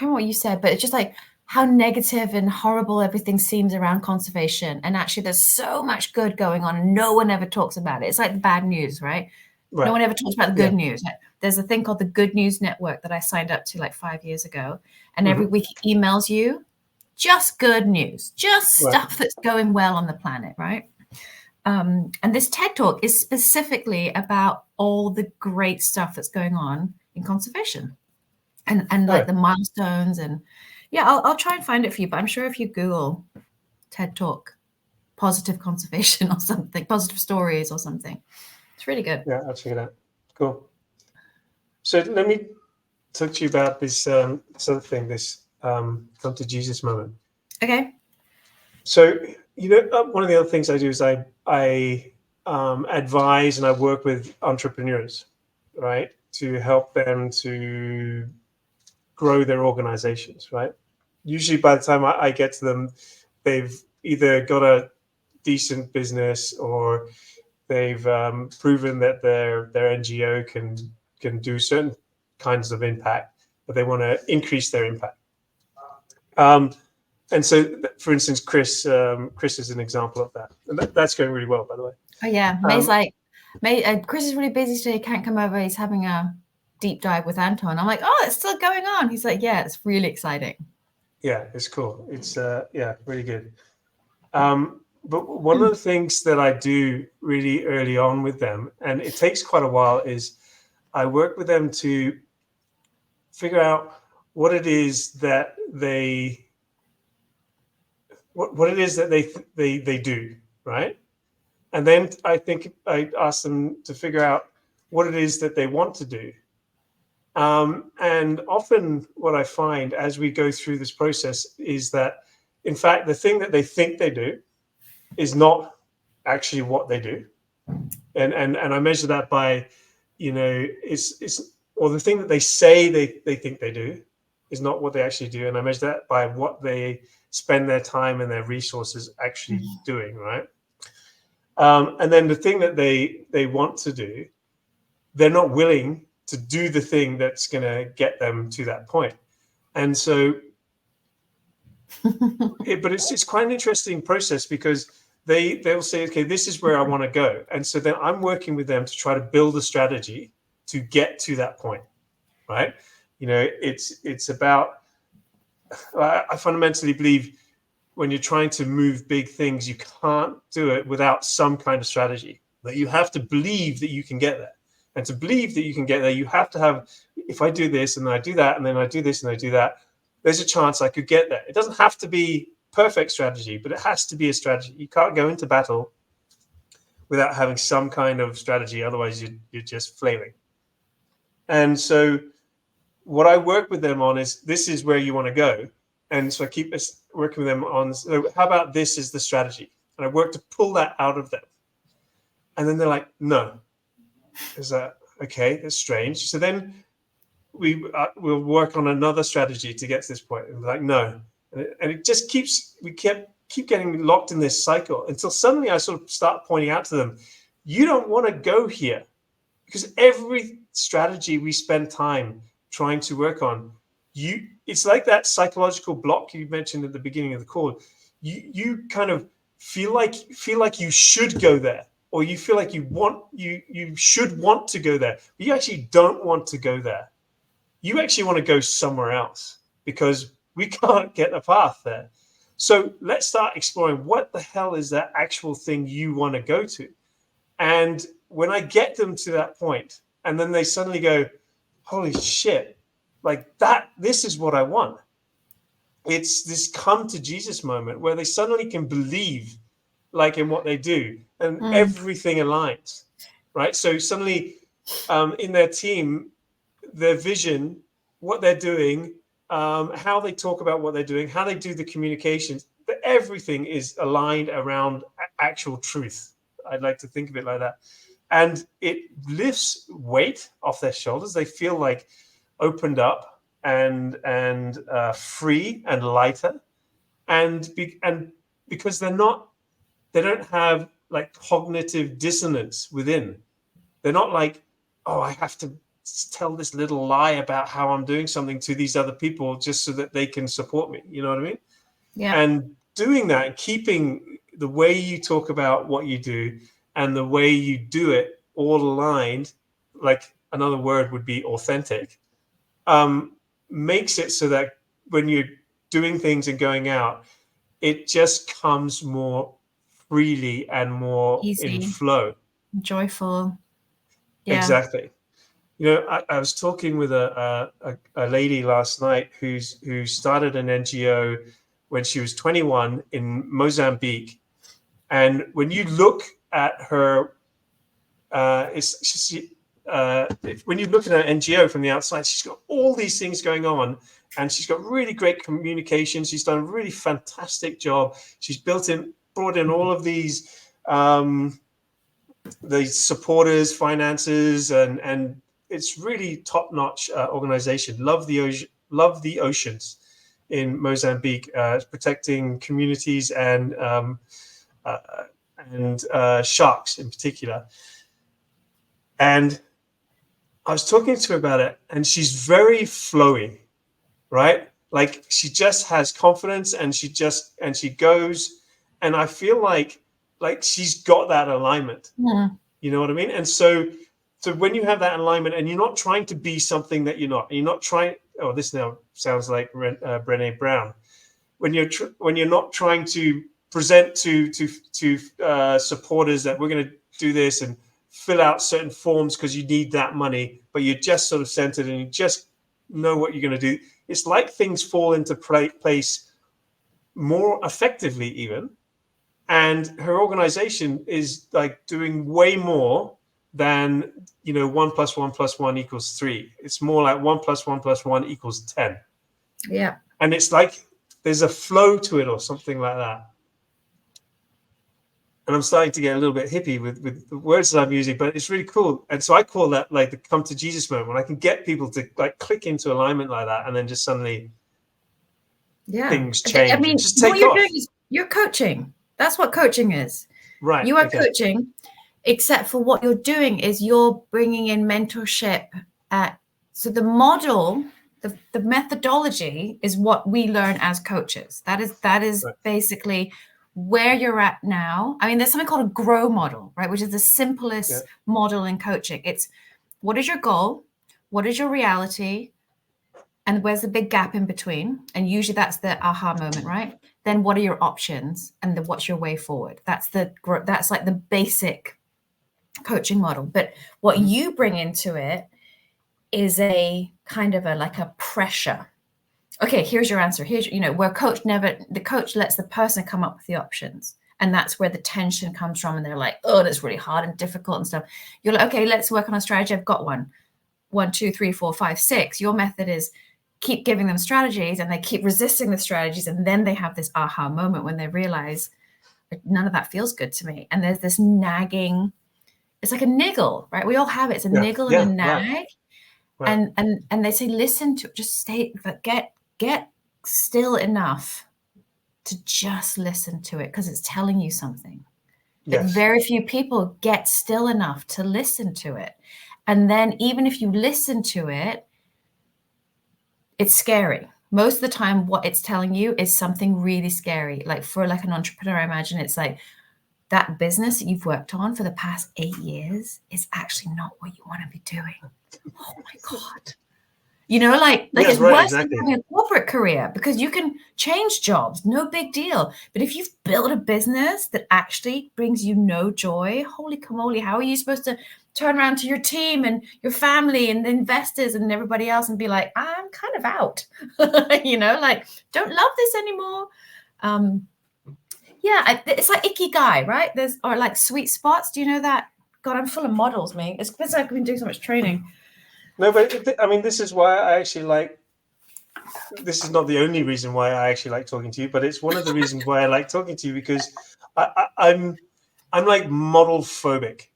remember what you said, but it's just like how negative and horrible everything seems around conservation. And actually there's so much good going on and no one ever talks about it. It's like the bad news, right? No one ever talks about the good news. There's a thing called the Good News Network that I signed up to like 5 years ago. And every week it emails you just good news, just stuff that's going well on the planet, right? And this TED Talk is specifically about all the great stuff that's going on in conservation and like the milestones. And yeah, I'll try and find it for you, but I'm sure if you Google TED Talk, positive conservation or something, positive stories or something, it's really good. Yeah, I'll check it out. Cool. So let me talk to you about this other thing, this come to Jesus moment. Okay. So, one of the other things I do is I advise and I work with entrepreneurs, right, to help them to grow their organizations, right? Usually by the time I get to them, they've either got a decent business or they've proven that their NGO can do certain kinds of impact, but they want to increase their impact. And so, for instance, Chris is an example of that. And that's going really well, by the way. Oh, yeah. May's Chris is really busy today. Can't come over. He's having a deep dive with Anton. I'm like, oh, it's still going on. He's like, yeah, it's really exciting. Yeah, it's cool. It's, really good. But one of the things that I do really early on with them, and it takes quite a while, is I work with them to figure out what it is that they do, right? And then I think I ask them to figure out what it is that they want to do. And often what I find as we go through this process is that, in fact, the thing that they think they do is not actually what they do. And I measure that by, or the thing that they say they think they do is not what they actually do. And I measure that by what they spend their time and their resources actually doing, right? And then the thing that they want to do, they're not willing to do the thing that's going to get them to that point. And so, but it's quite an interesting process because they'll say, okay, this is where I want to go. And so then I'm working with them to try to build a strategy to get to that point, right? It's about, I fundamentally believe when you're trying to move big things, you can't do it without some kind of strategy. That you have to believe that you can get there. And to believe that you can get there, you have to have, if I do this and then I do that, and then I do this and I do that, there's a chance I could get there. It doesn't have to be perfect strategy, but it has to be a strategy. You can't go into battle without having some kind of strategy. Otherwise, you're just flailing. And so what I work with them on is, this is where you want to go. And so I keep working with them on, so how about this is the strategy? And I work to pull that out of them. And then they're like, no. Is that okay? That's strange. So then we'll work on another strategy to get to this point. And like, no. And it just keep getting locked in this cycle until suddenly I sort of start pointing out to them, you don't want to go here, because every strategy we spend time trying to work on, it's like that psychological block you mentioned at the beginning of the call. You kind of feel like you should go there, or you feel like you should want to go there, but you actually don't want to go there. You actually want to go somewhere else because we can't get a path there. So let's start exploring what the hell is that actual thing you want to go to. And when I get them to that point, and then they suddenly go, holy shit, like that, this is what I want. It's this come to Jesus moment where they suddenly can believe like in what they do, and everything aligns, right? So suddenly in their team, their vision, what they're doing, how they talk about what they're doing, how they do the communications, everything is aligned around actual truth. I'd like to think of it like that. And it lifts weight off their shoulders. They feel like opened up and free and lighter. And because they don't have like cognitive dissonance within. They're not like, oh, I have to tell this little lie about how I'm doing something to these other people just so that they can support me. You know what I mean? Yeah. And doing that, keeping the way you talk about what you do and the way you do it all aligned, like another word would be authentic, makes it so that when you're doing things and going out, it just comes more freely and more Easy, in flow. joyful. Yeah. Exactly. You know, I was talking with a lady last night who started an NGO when she was 21 in Mozambique. And when you look at her, when you look at her NGO from the outside, she's got all these things going on, and she's got really great communication. She's done a really fantastic job. She's brought in all of these the supporters, finances, and it's really top-notch organization. Love the oceans in Mozambique, protecting communities and sharks in particular. And I was talking to her about it, and she's very flowy, right? Like she just has confidence, and she goes, and I feel like she's got that alignment. You know what I mean? And so when you have that alignment, and you're not trying to be something that you're not trying. Oh, this now sounds like Brené Brown. When you're not trying to present to supporters that we're going to do this and fill out certain forms because you need that money, but you're just sort of centered and you just know what you're going to do. It's like things fall into place more effectively even. And her organization is like doing way more than 1 + 1 + 1 = 3. It's more like 1 + 1 + 1 = 10. Yeah. And it's like there's a flow to it or something like that. And I'm starting to get a little bit hippie with the words that I'm using, but it's really cool. And so I call that like the come to Jesus moment, when I can get people to like click into alignment like that, and then just suddenly things change. I mean, just take what you're off. doing is you're coaching. That's what coaching is. Right. You are coaching, except for what you're doing is you're bringing in mentorship. So the model, the methodology is what we learn as coaches. That is right. Basically where you're at now. I mean, there's something called a GROW model, right? Which is the simplest model in coaching. It's what is your goal? What is your reality? And where's the big gap in between? And usually that's the aha moment, right? Then what are your options? And then what's your way forward? That's like the basic coaching model. But what you bring into it is a kind of like a pressure. Okay, here's your answer. Here's, where the coach lets the person come up with the options. And that's where the tension comes from. And they're like, oh, that's really hard and difficult and stuff. You're like, okay, let's work on a strategy. I've got one. 1, 2, 3, 4, 5, 6. Your method is keep giving them strategies, and they keep resisting the strategies. And then they have this aha moment when they realize none of that feels good to me. And there's this nagging, it's like a niggle, right? We all have it. It's a niggle and a nag. Right. And they say, listen to, just stay, get still enough to just listen to it because it's telling you something. But very few people get still enough to listen to it. And then even if you listen to it, it's scary. Most of the time, what it's telling you is something really scary. Like for like an entrepreneur, I imagine it's like that business that you've worked on for the past 8 years is actually not what you want to be doing. Oh my God. You know, like Yes, it's right, worse exactly. than having a corporate career because you can change jobs, no big deal. But if you've built a business that actually brings you no joy, holy camole, how are you supposed to turn around to your team and your family and the investors and everybody else and be like, I'm kind of out, you know, like, don't love this anymore. It's like Ikigai, right? Or like sweet spots. Do you know that? God, I'm full of models, mate. It's because I've been doing so much training. No, but I mean, this is why I actually like. This is not the only reason why I actually like talking to you, but it's one of the reasons why I like talking to you because I'm like model phobic.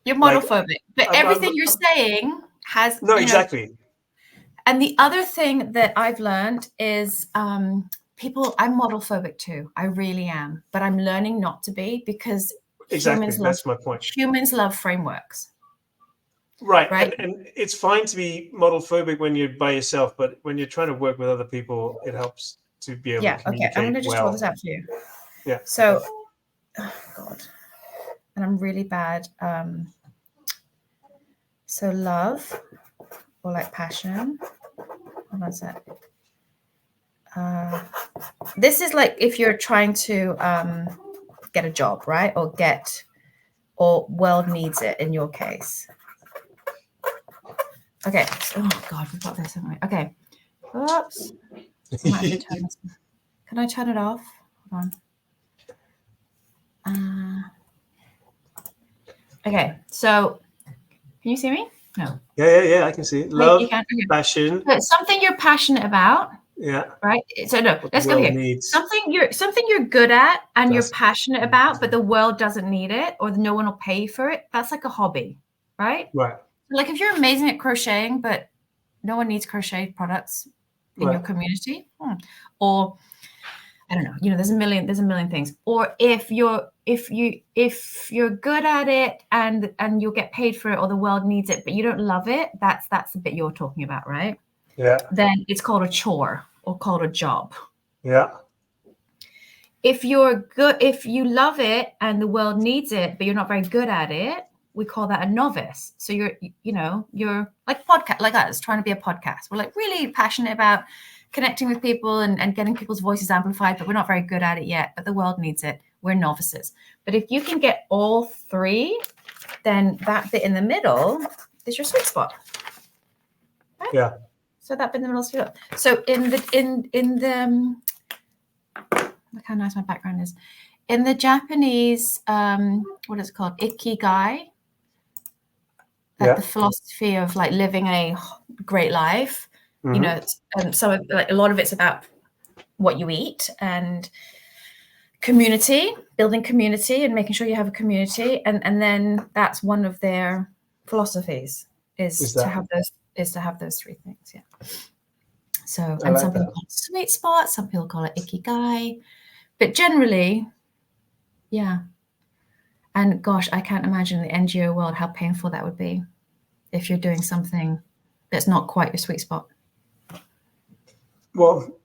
You're model phobic, but everything you're saying has no, exactly. And the other thing that I've learned is I'm model phobic too. I really am, but I'm learning not to be because that's my point. Humans love frameworks. Right. And it's fine to be model phobic when you're by yourself, but when you're trying to work with other people, it helps to be able to communicate. Okay, I'm going to just draw this out for you. Yeah. So, oh God, and I'm really bad. So love or like passion. Hold on a sec. This is like if you're trying to get a job, right? Or world needs it in your case. Okay. Oh God, we've got this, haven't we? Okay. Oops. Can I turn it off? Hold on. Okay. So, can you see me? No. Yeah. I can see it. Love, passion. So something you're passionate about. Yeah. Right. So no, let's go here. Needs. Something you're good at and you're passionate about, but the world doesn't need it, or no one will pay for it. That's like a hobby, right? Right. Like if you're amazing at crocheting, but no one needs crochet products in your community, or I don't know, you know, there's a million things. Or if you're good at it and you'll get paid for it, or the world needs it, but you don't love it, that's the bit you're talking about, right? Yeah. Then it's called a chore or called a job. Yeah. If you love it and the world needs it, but you're not very good at it, we call that a novice. So you're like podcast, like us trying to be a podcast. We're like really passionate about connecting with people and getting people's voices amplified, but we're not very good at it yet, but the world needs it. We're novices. But if you can get all three, then that bit in the middle is your sweet spot. Right? Yeah. So that bit in the middle is your So in the look how nice my background is. In the Japanese, what is it called? Ikigai. The philosophy of like living a great life. Mm-hmm. You know, so like a lot of it's about what you eat and community, building community and making sure you have a community. And then that's one of their philosophies is to have those three things. Yeah. So, and some people call it sweet spot, some people call it Ikigai. But generally, yeah. And gosh, I can't imagine in the NGO world how painful that would be if you're doing something that's not quite your sweet spot. Well,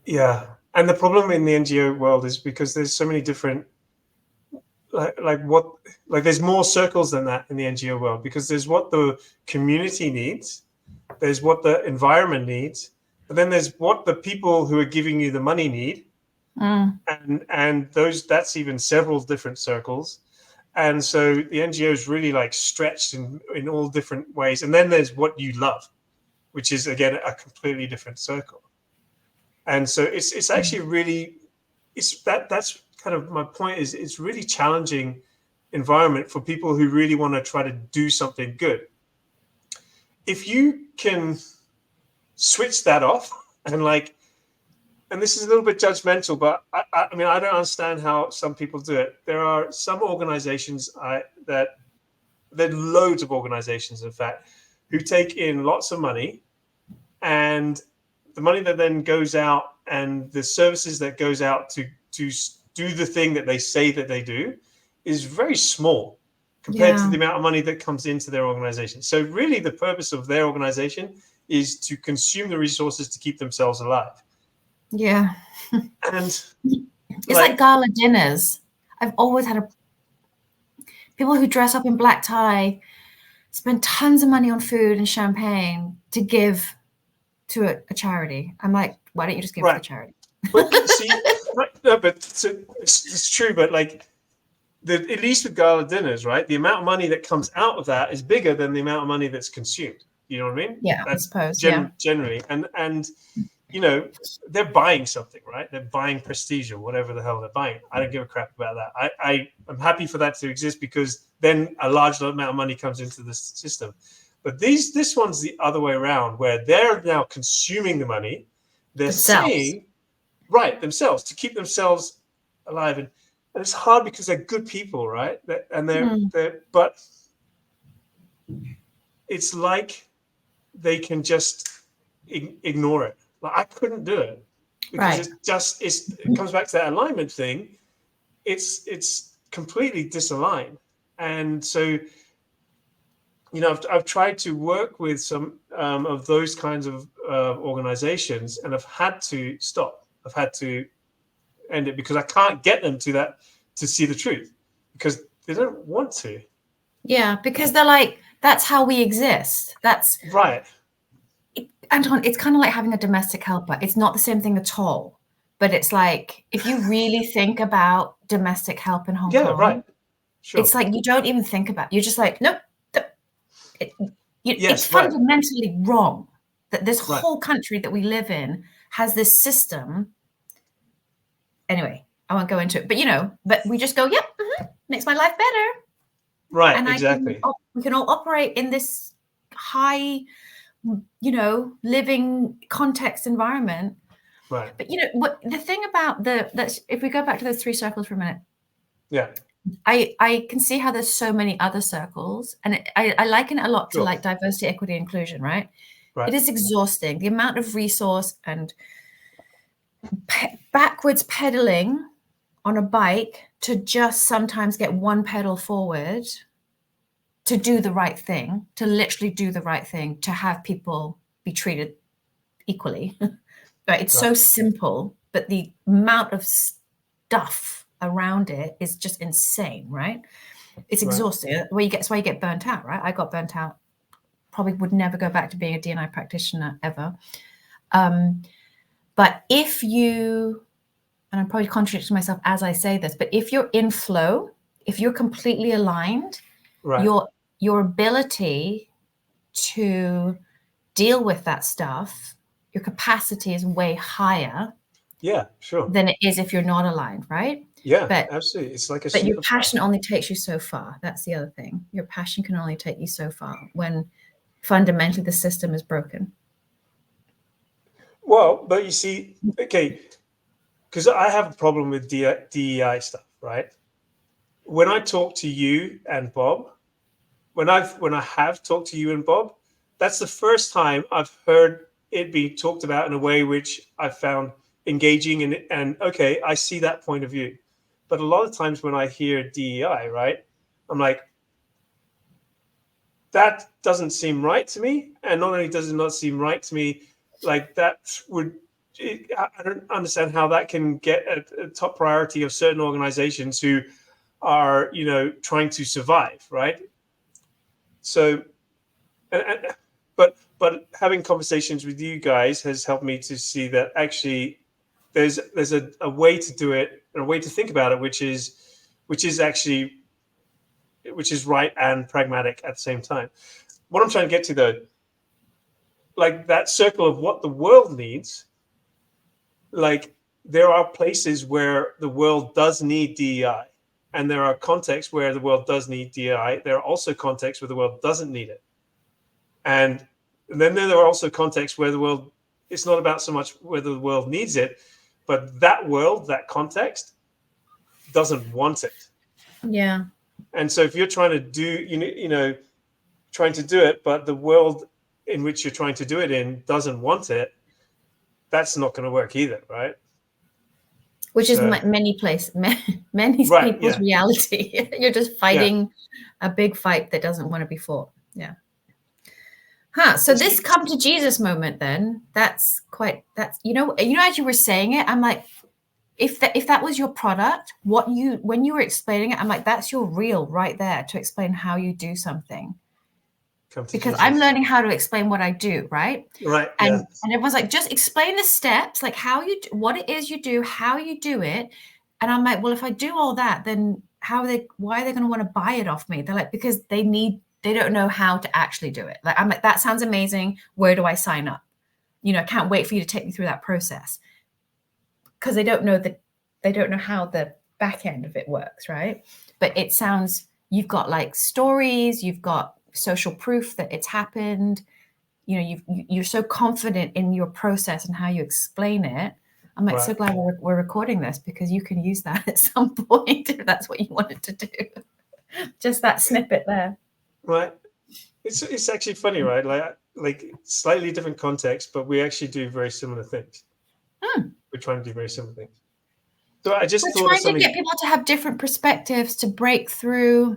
yeah. And the problem in the NGO world is because there's so many different, there's more circles than that in the NGO world, because there's what the community needs, there's what the environment needs, but then there's what the people who are giving you the money need. And that's even several different circles. And so the NGO is really like stretched in all different ways. And then there's what you love, which is again a completely different circle. And so it's actually really that's kind of my point is it's really challenging environment for people who really want to try to do something good. If you can switch that off and this is a little bit judgmental, but I mean, I don't understand how some people do it. There are some organizations there are loads of organizations, in fact, who take in lots of money, and the money that then goes out and the services that goes out to do the thing that they say that they do is very small compared to the amount of money that comes into their organization. So really the purpose of their organization is to consume the resources to keep themselves alive. Yeah. And it's like gala dinners. I've always had people who dress up in black tie, spend tons of money on food and champagne to give to a charity. I'm like, why don't you just give to the charity? But see, no, but it's true. But like, at least with gala dinners, right? The amount of money that comes out of that is bigger than the amount of money that's consumed. You know what I mean? Yeah, That's I suppose. generally, and you know, they're buying something, right? They're buying prestige or whatever the hell they're buying. I don't give a crap about that. I'm happy for that to exist because then a large amount of money comes into the system. But this one's the other way around, where they're now consuming the money. They're saying, right, themselves, to keep themselves alive. And it's hard because they're good people, right? But it's like they can just ignore it. Like, I couldn't do it because it comes back to that alignment thing. It's completely disaligned. And so, you know, I've tried to work with some of those kinds of organizations, and I've had to stop. I've had to end it because I can't get them to see the truth because they don't want to. Yeah, because they're like, that's how we exist. That's right. Anton, it's kind of like having a domestic helper. It's not the same thing at all. But it's like, if you really think about domestic help in Hong Kong, right. Sure. It's like you don't even think about it. You're just like, nope. It's fundamentally wrong that this whole country that we live in has this system. Anyway, I won't go into it, but you know, but we just go, yep, makes my life better. Right, and exactly. We can all operate in this high, you know, living context environment. Right. But you know, what the thing about that's if we go back to those 3 circles for a minute. Yeah. I can see how there's so many other circles, and I liken it a lot to like diversity, equity, inclusion, right? It is exhausting. The amount of resource and backwards pedaling on a bike to just sometimes get one pedal forward to do the right thing, to literally do the right thing, to have people be treated equally. But it's so simple, but the amount of stuff around it is just insane, right? It's exhausting. That's why you get burnt out, right? I got burnt out. Probably would never go back to being a D&I practitioner ever. But if you, and I'm probably contradicting myself as I say this, but if you're in flow, if you're completely aligned, your ability to deal with that stuff, your capacity is way higher. Yeah, sure. Than it is if you're not aligned, right? Yeah, but, absolutely. It's like but your passion only takes you so far. That's the other thing. Your passion can only take you so far when fundamentally the system is broken. Well, but you see, okay, because I have a problem with DEI stuff, right? When I talk to you and Bob, when I have talked to you and Bob, that's the first time I've heard it be talked about in a way which I found engaging and okay, I see that point of view. But a lot of times when I hear DEI, right, I'm like, that doesn't seem right to me. And not only does it not seem right to me, like I don't understand how that can get a top priority of certain organizations who are, you know, trying to survive, right? So, but having conversations with you guys has helped me to see that actually there's a way to do it, and a way to think about it, which is right and pragmatic at the same time. What I'm trying to get to, though, like that circle of what the world needs, like there are places where the world does need DEI, and there are contexts where the world does need DEI. There are also contexts where the world doesn't need it. And then there are also contexts where the world, it's not about so much whether the world needs it, but that world, that context, doesn't want it. Yeah. And so if you're trying to do, trying to do it, but the world in which you're trying to do it in doesn't want it, that's not going to work either, right? Which is many people's reality. You're just fighting a big fight that doesn't want to be fought. Yeah. So this come to Jesus moment, then that's you know, as you were saying it, I'm like, if that was your product, when you were explaining it, I'm like, that's your reel right there to explain how you do something. come to because Jesus. I'm learning how to explain what I do, right? Right. And everyone's like, just explain the steps, like what it is you do, how you do it. And I'm like, well, if I do all that, then why are they going to want to buy it off me? They're like, because they don't know how to actually do it. Like, I'm like, that sounds amazing. Where do I sign up? I can't wait for you to take me through that process. Because they don't know how the back end of it works, right? But it sounds, you've got like stories, you've got social proof that it's happened. You're so confident in your process and how you explain it. I'm like, so glad we're recording this, because you can use that at some point if that's what you wanted to do. Just that snippet there. Right. It's actually funny, right? Like slightly different context, but we actually do very similar things. We're trying to do very similar things. So I just thought of something. We're trying to get people to have different perspectives, to break through.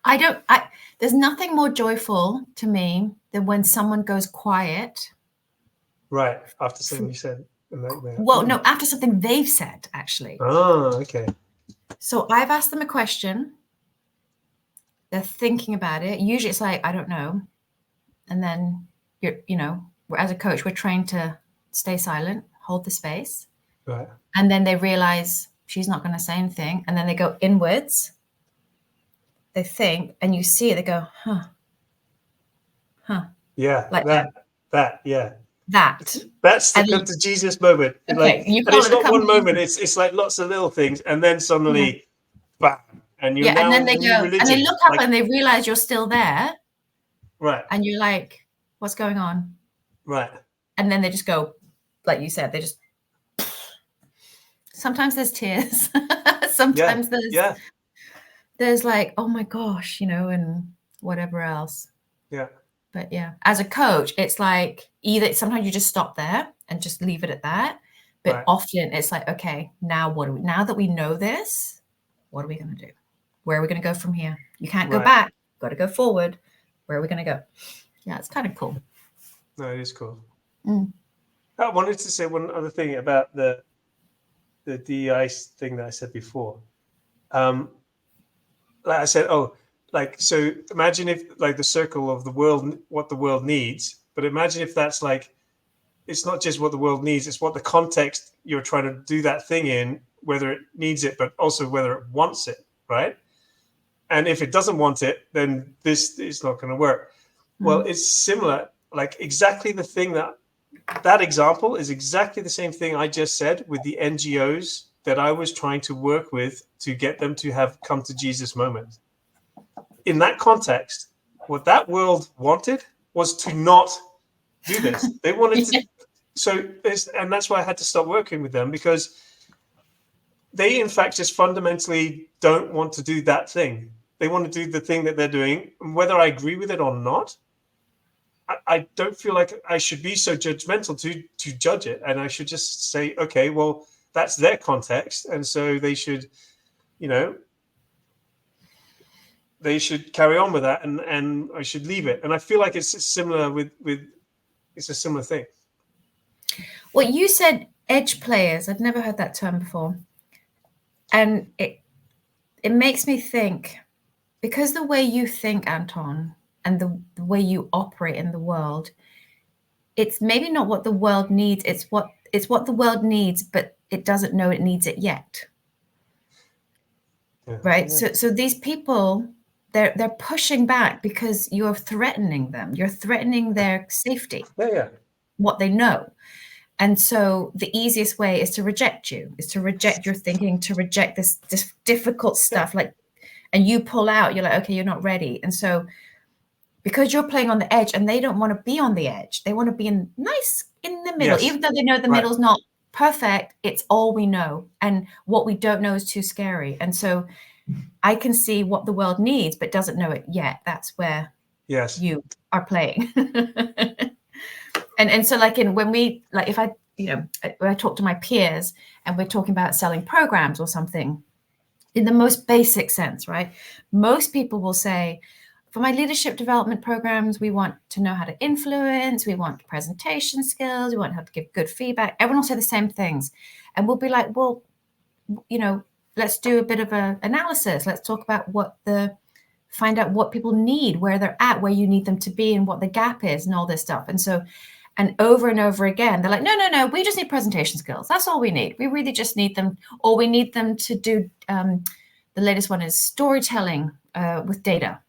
There's nothing more joyful to me than when someone goes quiet. Right. After something you said. Well, no, after something they've said, actually. Oh, okay. So I've asked them a question. They're thinking about it. Usually it's like, I don't know. And then as a coach, we're trained to stay silent, hold the space. Right. And then they realize she's not going to say anything. And then they go inwards. They think, and you see it, they go, huh. Yeah. Like that. Yeah. That. That's the come to Jesus moment. Okay, and it's not one moment. It's like lots of little things, and then suddenly, bam, and you're now and then in they a new go, religion. and they look up and they realize you're still there. Right. And you're like, what's going on? Right. And then they just go, like you said, sometimes there's tears. Sometimes there's like, oh my gosh, and whatever else. Yeah. But yeah, as a coach, it's like either sometimes you just stop there and just leave it at that. But often it's like, okay, now now that we know this, what are we going to do? Where are we going to go from here? You can't go back. You've got to go forward. Where are we going to go? Yeah, it's kind of cool. No, it is cool. I wanted to say one other thing about the DEI thing that I said before. Like I said, so imagine if like the circle of the world, what the world needs, but imagine if that's like, it's not just what the world needs, it's what the context you're trying to do that thing in, whether it needs it, but also whether it wants it, right? And if it doesn't want it, then this is not going to work. Well, it's similar, like exactly the thing that example is exactly the same thing I just said with the NGOs that I was trying to work with to get them to have come to Jesus moment. In that context, what that world wanted was to not do this. They wanted to, and that's why I had to stop working with them, because they, in fact, just fundamentally don't want to do that thing. They want to do the thing that they're doing. Whether I agree with it or not, I don't feel like I should be so judgmental to judge it. And I should just say, okay, well, that's their context. And so they should, they should carry on with that, and I should leave it. And I feel like it's similar with it's a similar thing. Well, you said edge players. I've never heard that term before. And it makes me think, because the way you think, Anton, and the way you operate in the world, it's maybe not what the world needs. It's what the world needs, but it doesn't know it needs it yet. Yeah. Right. Yeah. So these people, they're pushing back because you're threatening them. You're threatening their safety. Yeah. What they know. And so the easiest way is to reject you, is to reject your thinking, to reject this difficult stuff. Like, and you pull out, you're like, okay, you're not ready. And so because you're playing on the edge and they don't want to be on the edge, they want to be in the middle, even though they know the middle's not perfect, it's all we know. And what we don't know is too scary. And so I can see what the world needs, but doesn't know it yet. That's where you are playing. And so when I talk to my peers and we're talking about selling programs or something in the most basic sense, right? Most people will say, for my leadership development programs, we want to know how to influence, we want presentation skills, we want how to give good feedback. Everyone will say the same things. And we'll be like, well, let's do a bit of an analysis. Let's talk about what the find out what people need, where they're at, where you need them to be, and what the gap is, and all this stuff. And over and over again, they're like, no, we just need presentation skills. That's all we need. We really just need them, or we need them to do, the latest one is storytelling with data,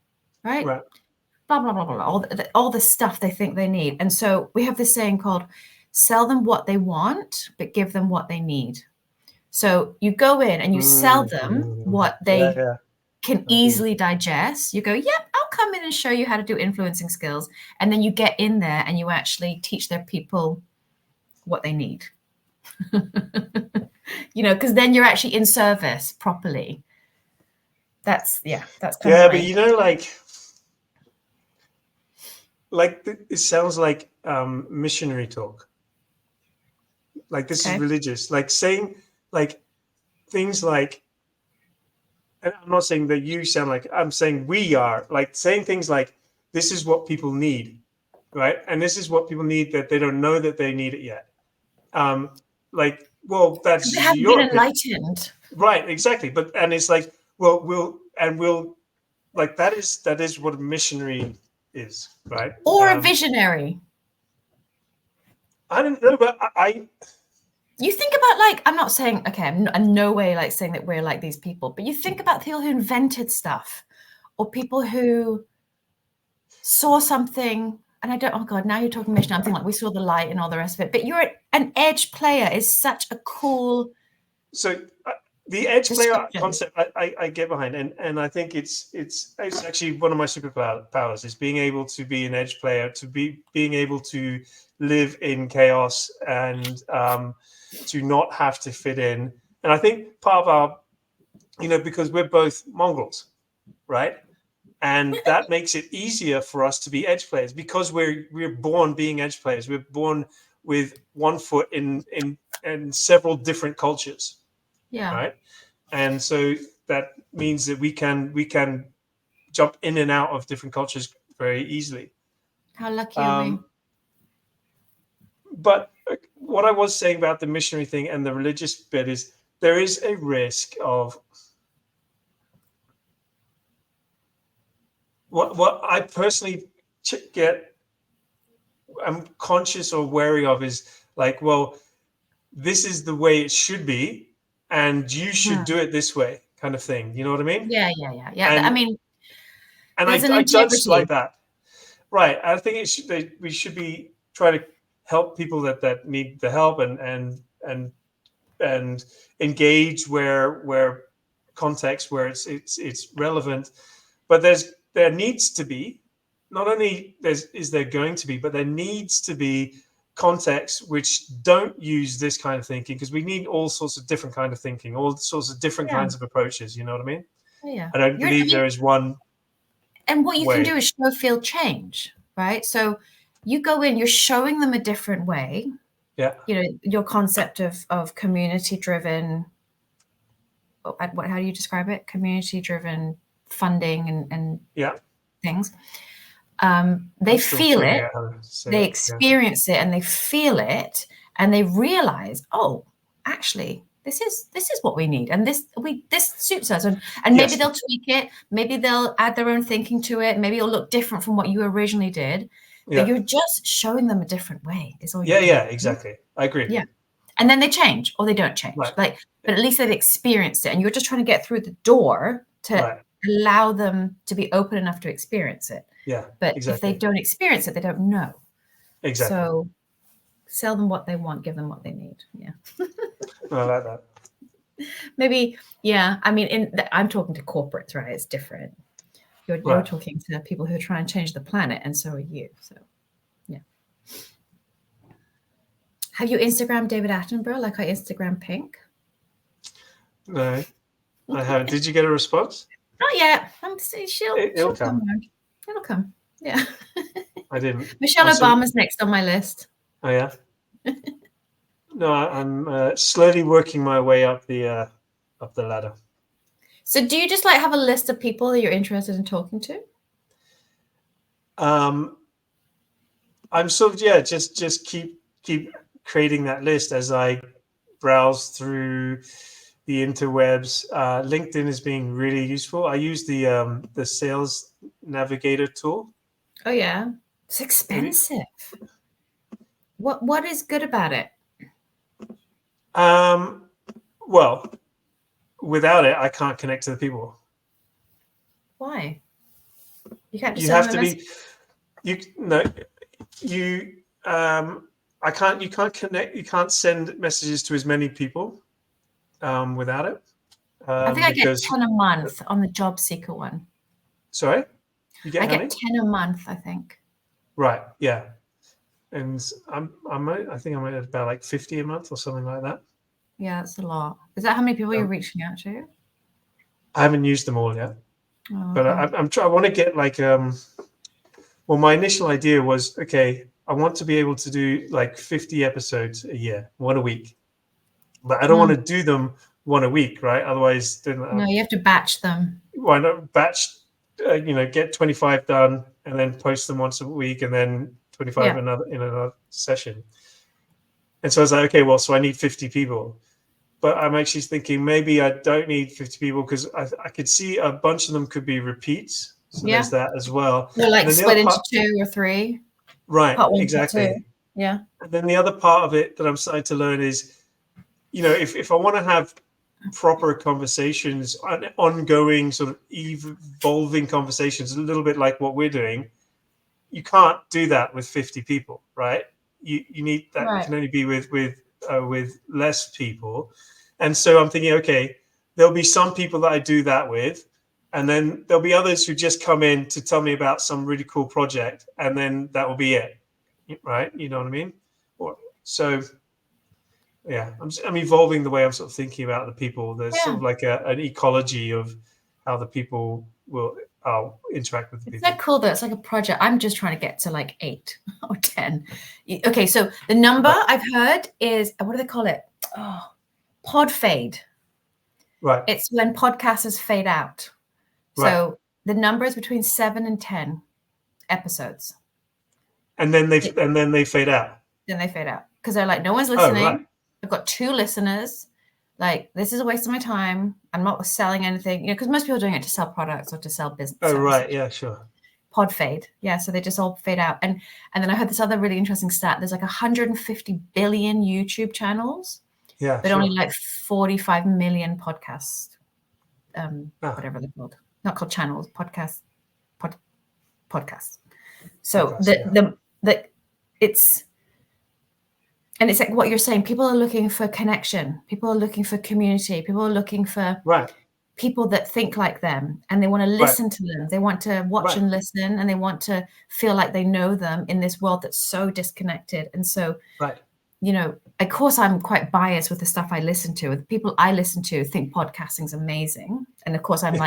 right? Right. Blah, blah, blah, blah, all the stuff they think they need. And so we have this saying called, sell them what they want, but give them what they need. So you go in and you sell them what they can easily digest. You go, yep, I'll come in and show you how to do influencing skills. And then you get in there and you actually teach their people what they need. Because then you're actually in service properly. That's kind of but it sounds like missionary talk. Like this is religious. Like saying like things like, and I'm not saying that you sound like, I'm saying we are like saying things like, this is what people need, right? And this is what people need that they don't know that they need it yet. Well, that's they haven't been enlightened. Right, exactly. And it's like, we'll like that is what a missionary is, right? Or a visionary. I don't know, but you think about, like, I'm not saying, okay, I'm in no way like saying that we're like these people, but you think about people who invented stuff, or people who saw something, and I don't, oh God, now you're talking mission, I'm thinking like we saw the light and all the rest of it, but you're an edge player is such a cool. So the edge player concept I get behind, and I think it's actually one of my superpowers is being able to be an edge player, being able to live in chaos and to not have to fit in. And I think part of our, because we're both mongrels, right? And that makes it easier for us to be edge players because we're born being edge players. We're born with one foot in several different cultures. Yeah. Right. And so that means that we can jump in and out of different cultures very easily. How lucky are we? But what I was saying about the missionary thing and the religious bit is there is a risk of what I personally I'm conscious or wary of is like, well, this is the way it should be, and you should do it this way, kind of thing. You know what I mean? Yeah. And I judge like that, right? I think we should be trying to help people that need the help and engage where context where it's relevant, but there needs to be, not only is there going to be, but there needs to be contexts which don't use this kind of thinking, because we need all sorts of different kind of thinking, all sorts of different kinds of approaches. You know what I mean? Yeah. I don't believe there is one. And what you can do is show, feel, change, right? So you go in, you're showing them a different way. Yeah. Your concept of community-driven, how do you describe it? Community-driven funding and things. They feel it, they experience it, and they feel it, and they realize, oh, actually, this is what we need, and this suits us, and maybe they'll tweak it, maybe they'll add their own thinking to it, maybe it'll look different from what you originally did, but you're just showing them a different way. Is all. Exactly. I agree. Yeah, and then they change or they don't change. Right. But at least they've experienced it, and you're just trying to get through the door to allow them to be open enough to experience it. Yeah, but if they don't experience it, they don't know. Exactly. So sell them what they want, give them what they need. Yeah. I like that. Maybe, yeah. I mean, I'm talking to corporates, right? It's different. You're talking to people who are trying to change the planet, and so are you. So, yeah. Have you Instagrammed David Attenborough like I Instagram Pink? No, I haven't. Did you get a response? Not yet. She'll come. It'll come. Yeah. I didn't. Michelle Obama's next on my list. Oh yeah. No, I'm slowly working my way up the ladder. So, do you just like have a list of people that you're interested in talking to? I'm sort of just keep creating that list as I browse through interwebs. LinkedIn is being really useful. I use the Sales Navigator tool. Oh yeah, it's expensive. What is good about it? Well, without it, I can't connect to the people. Why? You can't just You have to be. I can't. You can't connect. You can't send messages to as many people without it. I think I get because 10 a month on the job seeker one. Sorry, you get I how many? get 10 a month, I think. Right. Yeah. And I think I'm at about like 50 a month or something like that. Yeah, that's a lot. Is that how many people you're reaching out to? I haven't used them all yet, but okay. I want to get like well, my initial idea was, okay, I want to be able to do like 50 episodes a year, one a week, but I don't want to do them one a week, right? Otherwise, then No, you have to batch them. Why not batch? Get 25 done and then post them once a week, and then 25 in another session. And so I was like, okay, well, so I need 50 people. But I'm actually thinking maybe I don't need 50 people, because I could see a bunch of them could be repeats. So there's that as well. Or like split into 2 or 3. Right, part 1, exactly. part 2. Yeah. And then the other part of it that I'm starting to learn is, if I want to have proper conversations, ongoing sort of evolving conversations, a little bit like what we're doing, you can't do that with 50 people, right? You need that. Right. Can only be with less people. And so I'm thinking, okay, there'll be some people that I do that with, and then there'll be others who just come in to tell me about some really cool project, and then that will be it, right? You know what I mean? So yeah, I'm evolving the way I'm sort of thinking about the people. There's sort of like an ecology of how the people will interact with the people. Isn't that cool though? It's like a project. I'm just trying to get to like 8 or 10. Okay, so the number I've heard is, what do they call it? Oh, pod fade. Right. It's when podcasters fade out. So the number is between 7 and 10 episodes. And then they fade out. Then they fade out because they're like, no one's listening. Oh, right. I've got 2 listeners. Like, this is a waste of my time. I'm not selling anything, because most people are doing it to sell products or to sell business. Oh, right. Yeah, sure. Pod fade. Yeah, so they just all fade out. And then I heard this other really interesting stat. There's like 150 billion YouTube channels. Yeah, but only like 45 million podcasts. Whatever they're called. Not called channels, podcasts. Podcasts. So it's like what you're saying. People are looking for connection. People are looking for community. People are looking for people that think like them, and they want to listen to them. They want to watch and listen, and they want to feel like they know them in this world that's so disconnected. And so, of course, I'm quite biased with the stuff I listen to. The people I listen to think podcasting's amazing, and of course, I'm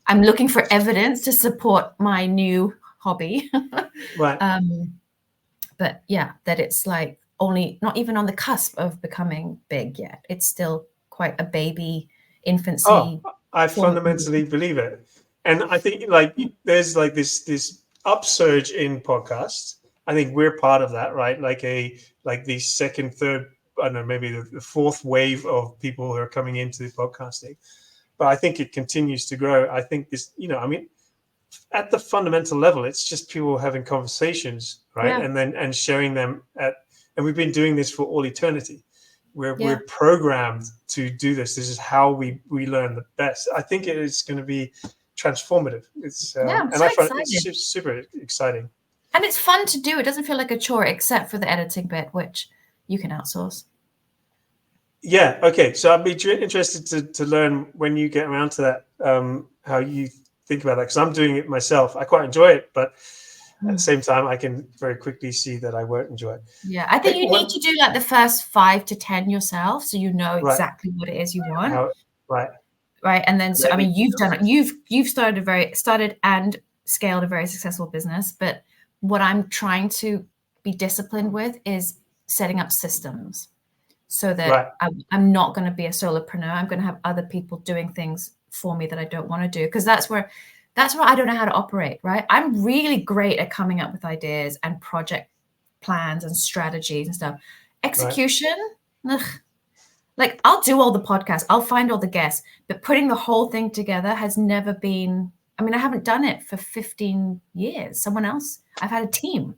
I'm looking for evidence to support my new hobby. But yeah, that it's like only not even on the cusp of becoming big yet. It's still quite a baby infancy. Oh, I fundamentally believe it. And I think there's like this upsurge in podcasts. I think we're part of that, right? Like the second, third, I don't know, maybe the fourth wave of people who are coming into the podcasting. But I think it continues to grow. I think this, at the fundamental level, it's just people having conversations, right? Yeah. And sharing them and we've been doing this for all eternity. We're programmed to do this. This is how we learn the best. I think it is going to be transformative. It's and I find it's super exciting. And it's fun to do. It doesn't feel like a chore, except for the editing bit, which you can outsource. Yeah. Okay. So I'd be interested to learn when you get around to that, how you think about that, because I'm doing it myself. I quite enjoy it, but at the same time, I can very quickly see that I won't enjoy it. Yeah, I think you need to do like the first 5 to 10 yourself, so you know exactly what it is you want. Right, and then so I mean, you've done it. You've started and scaled a very successful business. But what I'm trying to be disciplined with is setting up systems, so that I'm not going to be a solopreneur. I'm going to have other people doing things for me that I don't want to do, because that's where I don't know how to operate, right? I'm really great at coming up with ideas and project plans and strategies and stuff. Execution, like I'll do all the podcasts, I'll find all the guests, but putting the whole thing together has never been, I mean, I haven't done it for 15 years. Someone else, I've had a team.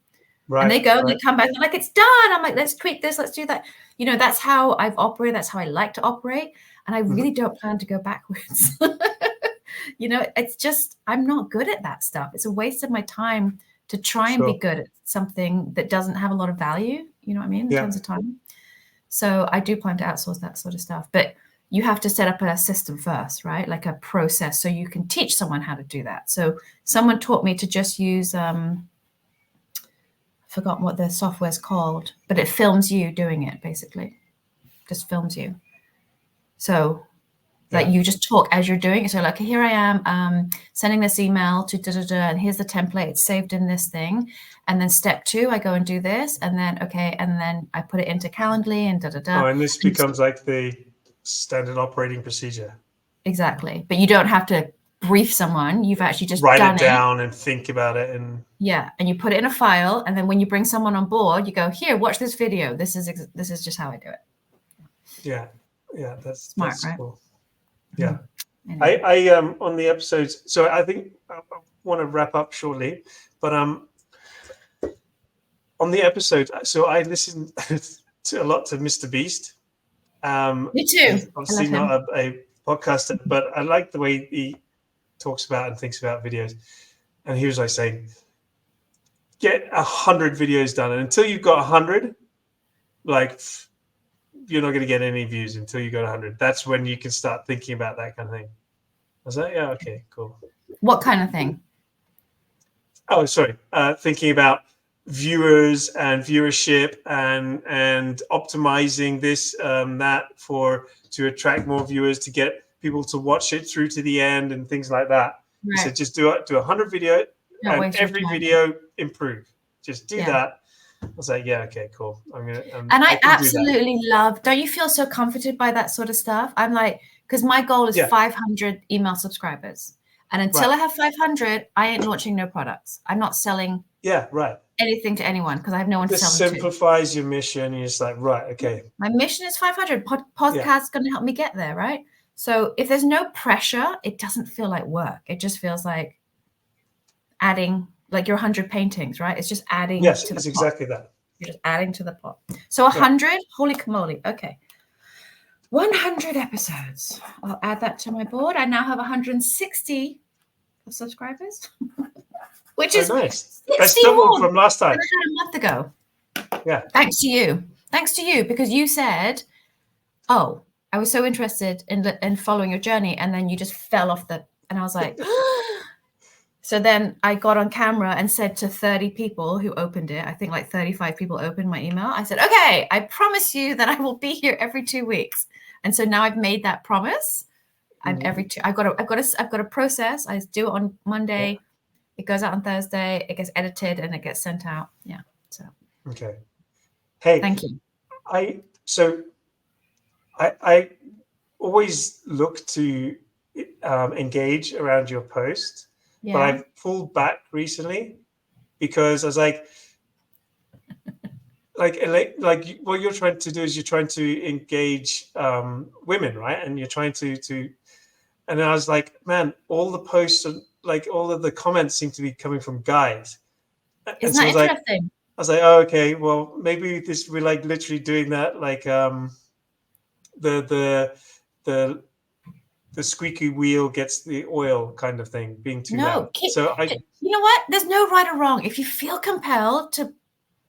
Right. And they go and they come back, they're like, it's done. I'm like, let's tweak this, let's do that. You know, that's how I've operated. That's how I like to operate. And I really don't plan to go backwards. You know, it's just, I'm not good at that stuff. It's a waste of my time to try and be good at something that doesn't have a lot of value. You know what I mean? In terms of time. So I do plan to outsource that sort of stuff. But you have to set up a system first, right? Like a process so you can teach someone how to do that. So someone taught me to just use, forgotten what the software's called, but it films you doing it, basically. Just films you. So like you just talk as you're doing it. So like, here I am sending this email to and here's the template. It's saved in this thing. And then step 2, I go and do this. And then, and then I put it into Calendly and Oh, and this becomes like the standard operating procedure. Exactly. But you don't have to brief someone. You've actually just write done it down and think about it. And and you put it in a file. And then when you bring someone on board, you go, here, watch this video. This is just how I do it. Yeah. That's smart, that's right? cool. Yeah. Anyway. I on the episodes, so I think I want to wrap up shortly, but on the episode, so I listen to a lot to Mr. Beast. Me too. Obviously not a podcaster, but I like the way he talks about and thinks about videos. And he was like saying, get 100 videos done, and until you've got 100, like you're not going to get any views until you got 100. That's when you can start thinking about that kind of thing. I was like, yeah, okay, cool. What kind of thing? Oh, sorry. Thinking about viewers and viewership and optimizing this, that to attract more viewers, to get people to watch it through to the end and things like that. Right. So just do 100 video and every video improve. Just do that. I was like, yeah, okay, cool. And I absolutely love, don't you feel so comforted by that sort of stuff? I'm like, because my goal is 500 email subscribers. And until I have 500, I ain't launching no products. I'm not selling anything to anyone because I have no one to sell them to. This simplifies your mission. You're just like, right, okay. My mission is 500. Podcast's going to help me get there, right? So if there's no pressure, it doesn't feel like work. It just feels like adding, like your 100 paintings, right? It's just adding to the pot. Yes, it's exactly that. You're just adding to the pot. So 100, holy camoly. Okay. 100 episodes. I'll add that to my board. I now have 160 subscribers, which is nice. That's double from last time. A month ago. Yeah. Thanks to you, because you said, oh, I was so interested in following your journey, and then you just fell off and I was like, so then I got on camera and said to 30 people who opened it, I think like 35 people opened my email. I said, okay, I promise you that I will be here every 2 weeks. And so now I've made that promise. I'm I've got a process. I do it on Monday. It goes out on Thursday. It gets edited and it gets sent out. Yeah. So. Okay. Hey, thank you. I always look to engage around your post, but I've pulled back recently because I was like what you're trying to do is you're trying to engage women, right? And you're trying to and I was like, man, all the posts are, like all of the comments seem to be coming from guys. Isn't that interesting? I was like, oh, okay, well, maybe we're like literally doing that, like the squeaky wheel gets the oil kind of thing, being too loud. So you know what? There's no right or wrong. If you feel compelled to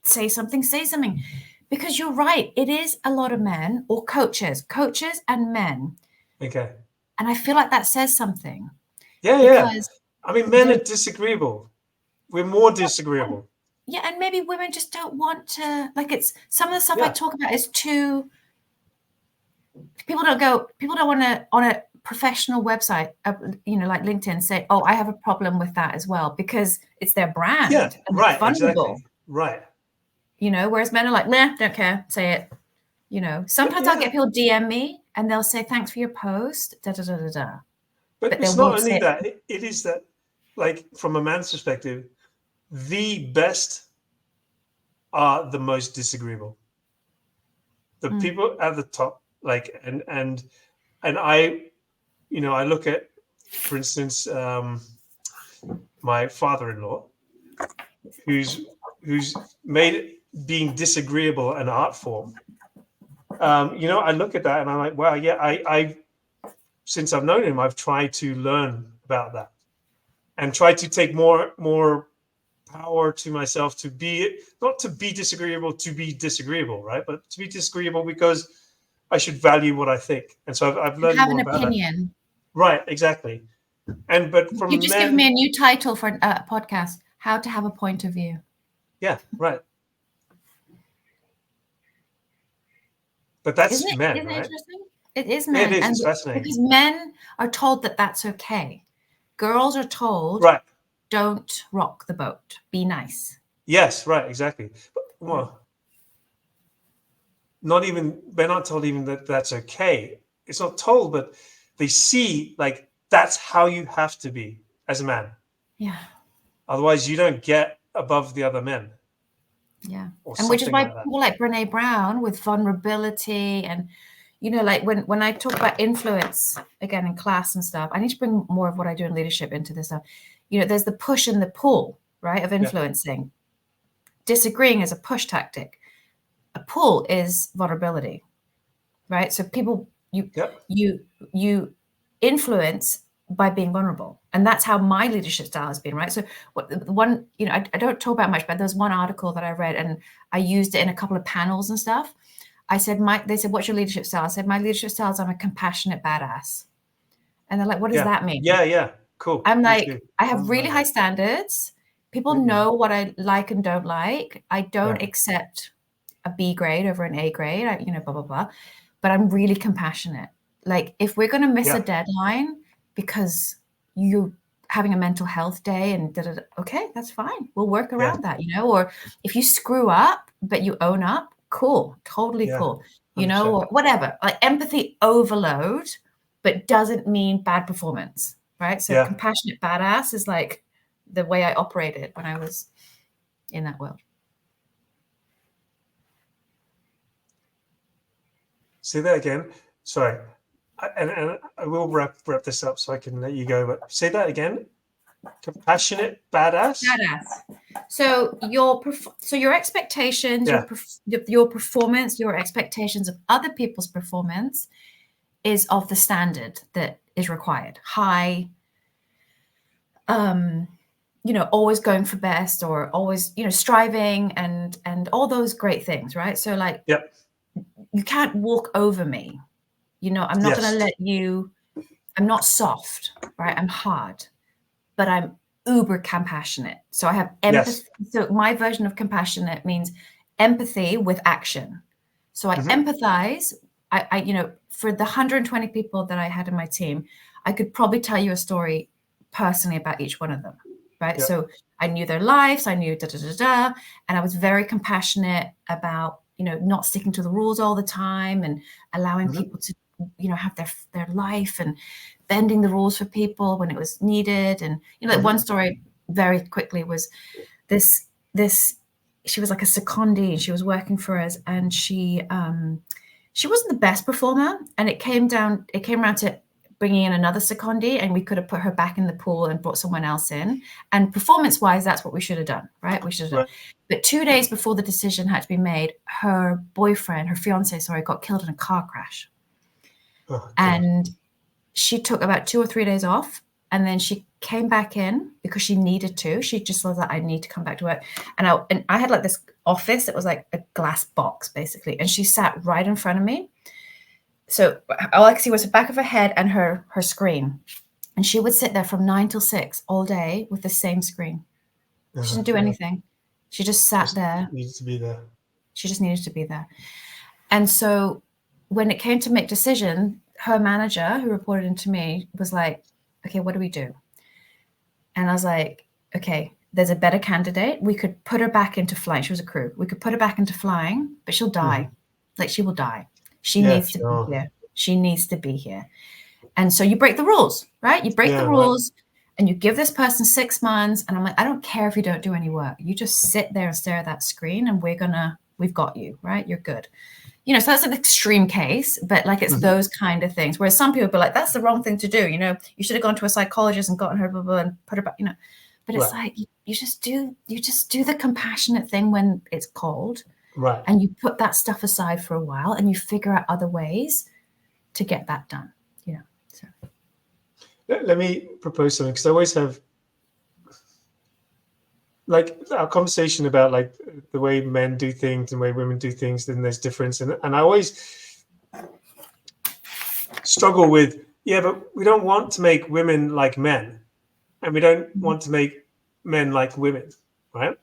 say something, because you're right. It is a lot of men or coaches and men. Okay. And I feel like that says something. Yeah. I mean, men are disagreeable. We're more disagreeable. Yeah, and maybe women just don't want to, like, it's some of the stuff I talk about is too, people don't want to, on a professional website, like LinkedIn, say, oh, I have a problem with that as well, because it's their brand. Yeah, and right, it's vulnerable. exactly. Right. Whereas men are like, nah, don't care, say it. Sometimes I'll get people DM me and they'll say, thanks for your post, da-da-da-da-da. But it's not only that, it is that, like, from a man's perspective, the best are the most disagreeable. The people at the top Like, and I, I look at, for instance, my father-in-law, who's made being disagreeable an art form. I look at that and I'm like, wow, yeah, I since I've known him, I've tried to learn about that and try to take more power to myself to be, not to be disagreeable to be disagreeable, right? But to be disagreeable because I should value what I think. And so I've learned Have more an about that. opinion. Right, exactly. But from You just give me a new title for a podcast: How to Have a Point of View. Yeah, right. But that's Isn't men, it right? interesting? It is men. It is. And It's fascinating. because men are told that that's okay. Girls are told, Right. don't rock the boat. Be nice. Yes, right, exactly. But, well, they're not told even that that's okay. It's not told, but they see like that's how you have to be as a man. Yeah. Otherwise, you don't get above the other men. Yeah. Or And which is something why like that. people like Brene Brown with vulnerability and, like when I talk about influence again in class and stuff, I need to bring more of what I do in leadership into this stuff. There's the push and the pull, right, of influencing. Yeah. Disagreeing is a push tactic. A pull is vulnerability, right? So people, you influence by being vulnerable. And that's how my leadership style has been, right? So one, I don't talk about much, but there's one article that I read and I used it in a couple of panels and stuff. I said, they said, what's your leadership style? I said, my leadership style is I'm a compassionate badass. And they're like, what does that mean? Yeah. Cool. I'm like, I have really high standards. People know what I like and don't like. I don't accept a B grade over an A grade, blah, blah, blah. But I'm really compassionate. Like if we're going to miss a deadline because you're having a mental health day and okay, that's fine. We'll work around that, or if you screw up, but you own up, cool, totally cool, 100%. Or whatever, like empathy overload, but doesn't mean bad performance, right? So compassionate badass is like the way I operated when I was in that world. Say that again. Sorry. And I will wrap this up so I can let you go. But say that again. Compassionate badass. So your expectations, your performance, your expectations of other people's performance is of the standard that is required. High, always going for best or always, striving and all those great things, right? So like, you can't walk over me. I'm not going to let you. I'm not soft, right? I'm hard, but I'm uber compassionate. So I have empathy. So my version of compassionate means empathy with action. So I empathize. I for the 120 people that I had in my team, I could probably tell you a story personally about each one of them, right? So I knew their lives, I knew and I was very compassionate about, not sticking to the rules all the time and allowing people to, have their life and bending the rules for people when it was needed. And, like one story very quickly was this, she was like a secondee and she was working for us and she wasn't the best performer. And it came around to bringing in another secondee and we could have put her back in the pool and brought someone else in. And performance wise, that's what we should have done, right? We should have done. But 2 days before the decision had to be made, her fiance, got killed in a car crash. And she took about 2 or 3 days off and then she came back in because she needed to. She just was like, I need to come back to work. And I had like this office that was like a glass box basically. And she sat right in front of me. So all I could see was the back of her head and her screen. And she would sit there from 9 till 6 all day with the same screen. She didn't do anything. She just sat there. Needed to be there. She just needed to be there. And so when it came to make decision, her manager who reported into me was like, okay, what do we do? And I was like, okay, there's a better candidate. We could put her back into flying. She was a crew. We could put her back into flying, but she'll die. Like she will die. She needs to be here. She needs to be here. And so you break the rules, right? You break the rules and you give this person 6 months. And I'm like, I don't care if you don't do any work. You just sit there and stare at that screen and we've got you, right? You're good. you know, so that's an extreme case, but like it's those kind of things. Whereas some people be like, that's the wrong thing to do. You know, you should have gone to a psychologist and gotten her blah, blah, and put her back, you know. But it's like you just do the compassionate thing when it's cold. Right. And you put that stuff aside for a while and you figure out other ways to get that done. You know. So let me propose something, because I always have like our conversation about like the way men do things and the way women do things, then there's difference. And I always struggle with, but we don't want to make women like men, and we don't want to make men like women, right?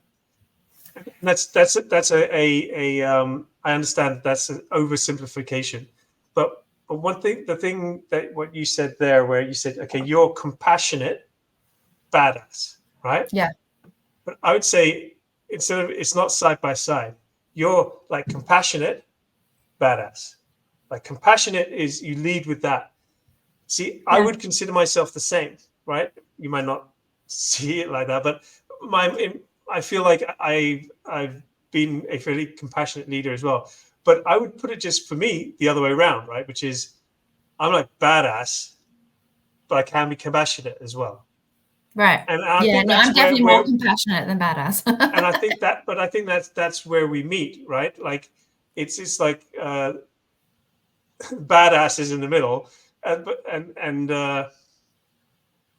And I understand that's an oversimplification, but one thing, the thing that what you said there, where you said, okay, you're compassionate, badass, right? Yeah. But I would say instead of, it's not side by side. You're like compassionate, badass. Like compassionate is you lead with that. See, I would consider myself the same, right? You might not see it like that, but I feel like I've been a fairly compassionate leader as well. But I would put it just for me the other way around, right? Which is I'm like badass, but I can be compassionate as well. Right. And I'm definitely more compassionate than badass. And I think that's where we meet, right? Like it's like badass is in the middle,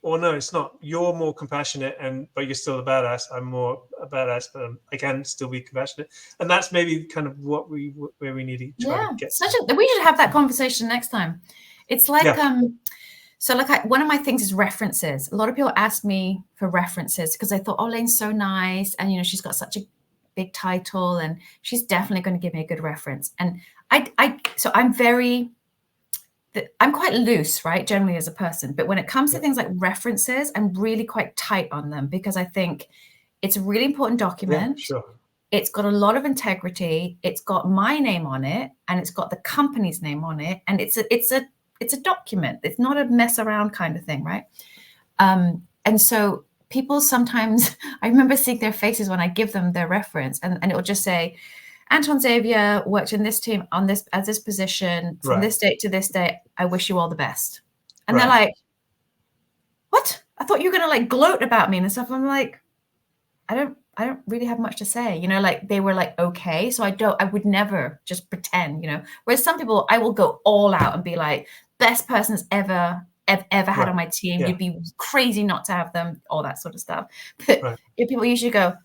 or no, it's not. You're more compassionate, but you're still a badass. I'm more a badass, but I can still be compassionate, and that's maybe kind of where we need to try to get. We should have that conversation next time. It's like so like one of my things is references. A lot of people ask me for references because I thought, oh, Elaine's so nice, and you know she's got such a big title, and she's definitely going to give me a good reference. And I'm quite loose, right, generally as a person. But when it comes to things like references, I'm really quite tight on them because I think it's a really important document. Yeah, sure. It's got a lot of integrity. It's got my name on it, and it's got the company's name on it, and it's a document. It's not a mess around kind of thing, right? And so people sometimes, I remember seeing their faces when I give them their reference, and it will just say, Anton Xavier worked in this team as this position from this date to this date. I wish you all the best. And they're like, what? I thought you were going to like gloat about me and stuff. I'm like, I don't really have much to say, you know, like they were like, okay. So I would never just pretend, you know, whereas some people I will go all out and be like, best person's ever had on my team. You'd be crazy not to have them, all that sort of stuff. But if people usually go,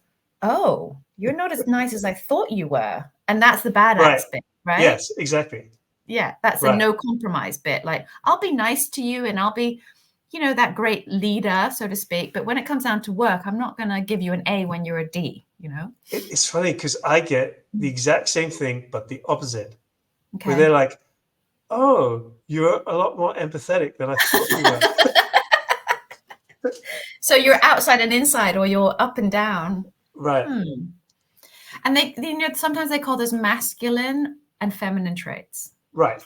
oh, you're not as nice as I thought you were. And that's the badass bit, right? Yes, exactly. Yeah, that's a no compromise bit. Like, I'll be nice to you and I'll be, you know, that great leader, so to speak. But when it comes down to work, I'm not going to give you an A when you're a D, you know? It's funny because I get the exact same thing, but the opposite. Okay. Where they're like, oh, you're a lot more empathetic than I thought you were. So you're outside and inside, or you're up and down. Right. And they, you know, sometimes they call those masculine and feminine traits. Right.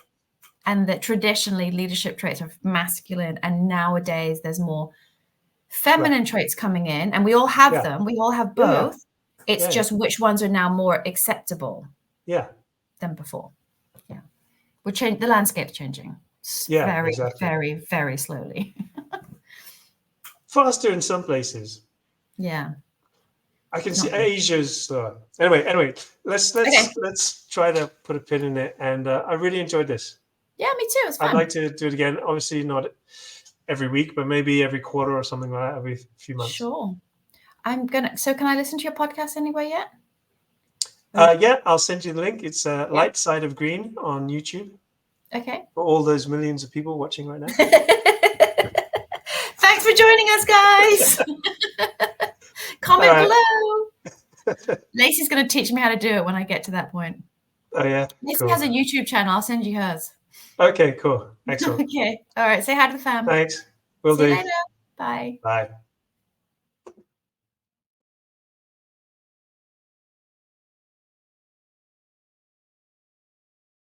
And that traditionally leadership traits are masculine, and nowadays there's more feminine traits coming in, and we all have them. We all have both. It's just which ones are now more acceptable than before. Yeah. The landscape's changing. Very, very, very slowly. Faster in some places. Yeah. I can see Asia's slower. Anyway, let's try to put a pin in it. And I really enjoyed this. Yeah, me too. It's fun. I'd like to do it again. Obviously not every week, but maybe every quarter or something like that, every few months. Sure. So can I listen to your podcast anyway yet? Yeah, I'll send you the link. It's Light Side of Green on YouTube. Okay. For all those millions of people watching right now. Thanks for joining us, guys. Comment below. Lacey's going to teach me how to do it when I get to that point. Oh, yeah. Lacey has a YouTube channel. I'll send you hers. Okay, cool. Excellent. Okay. All right. Say hi to the fam. Thanks. Will do. See you later. Bye. Bye.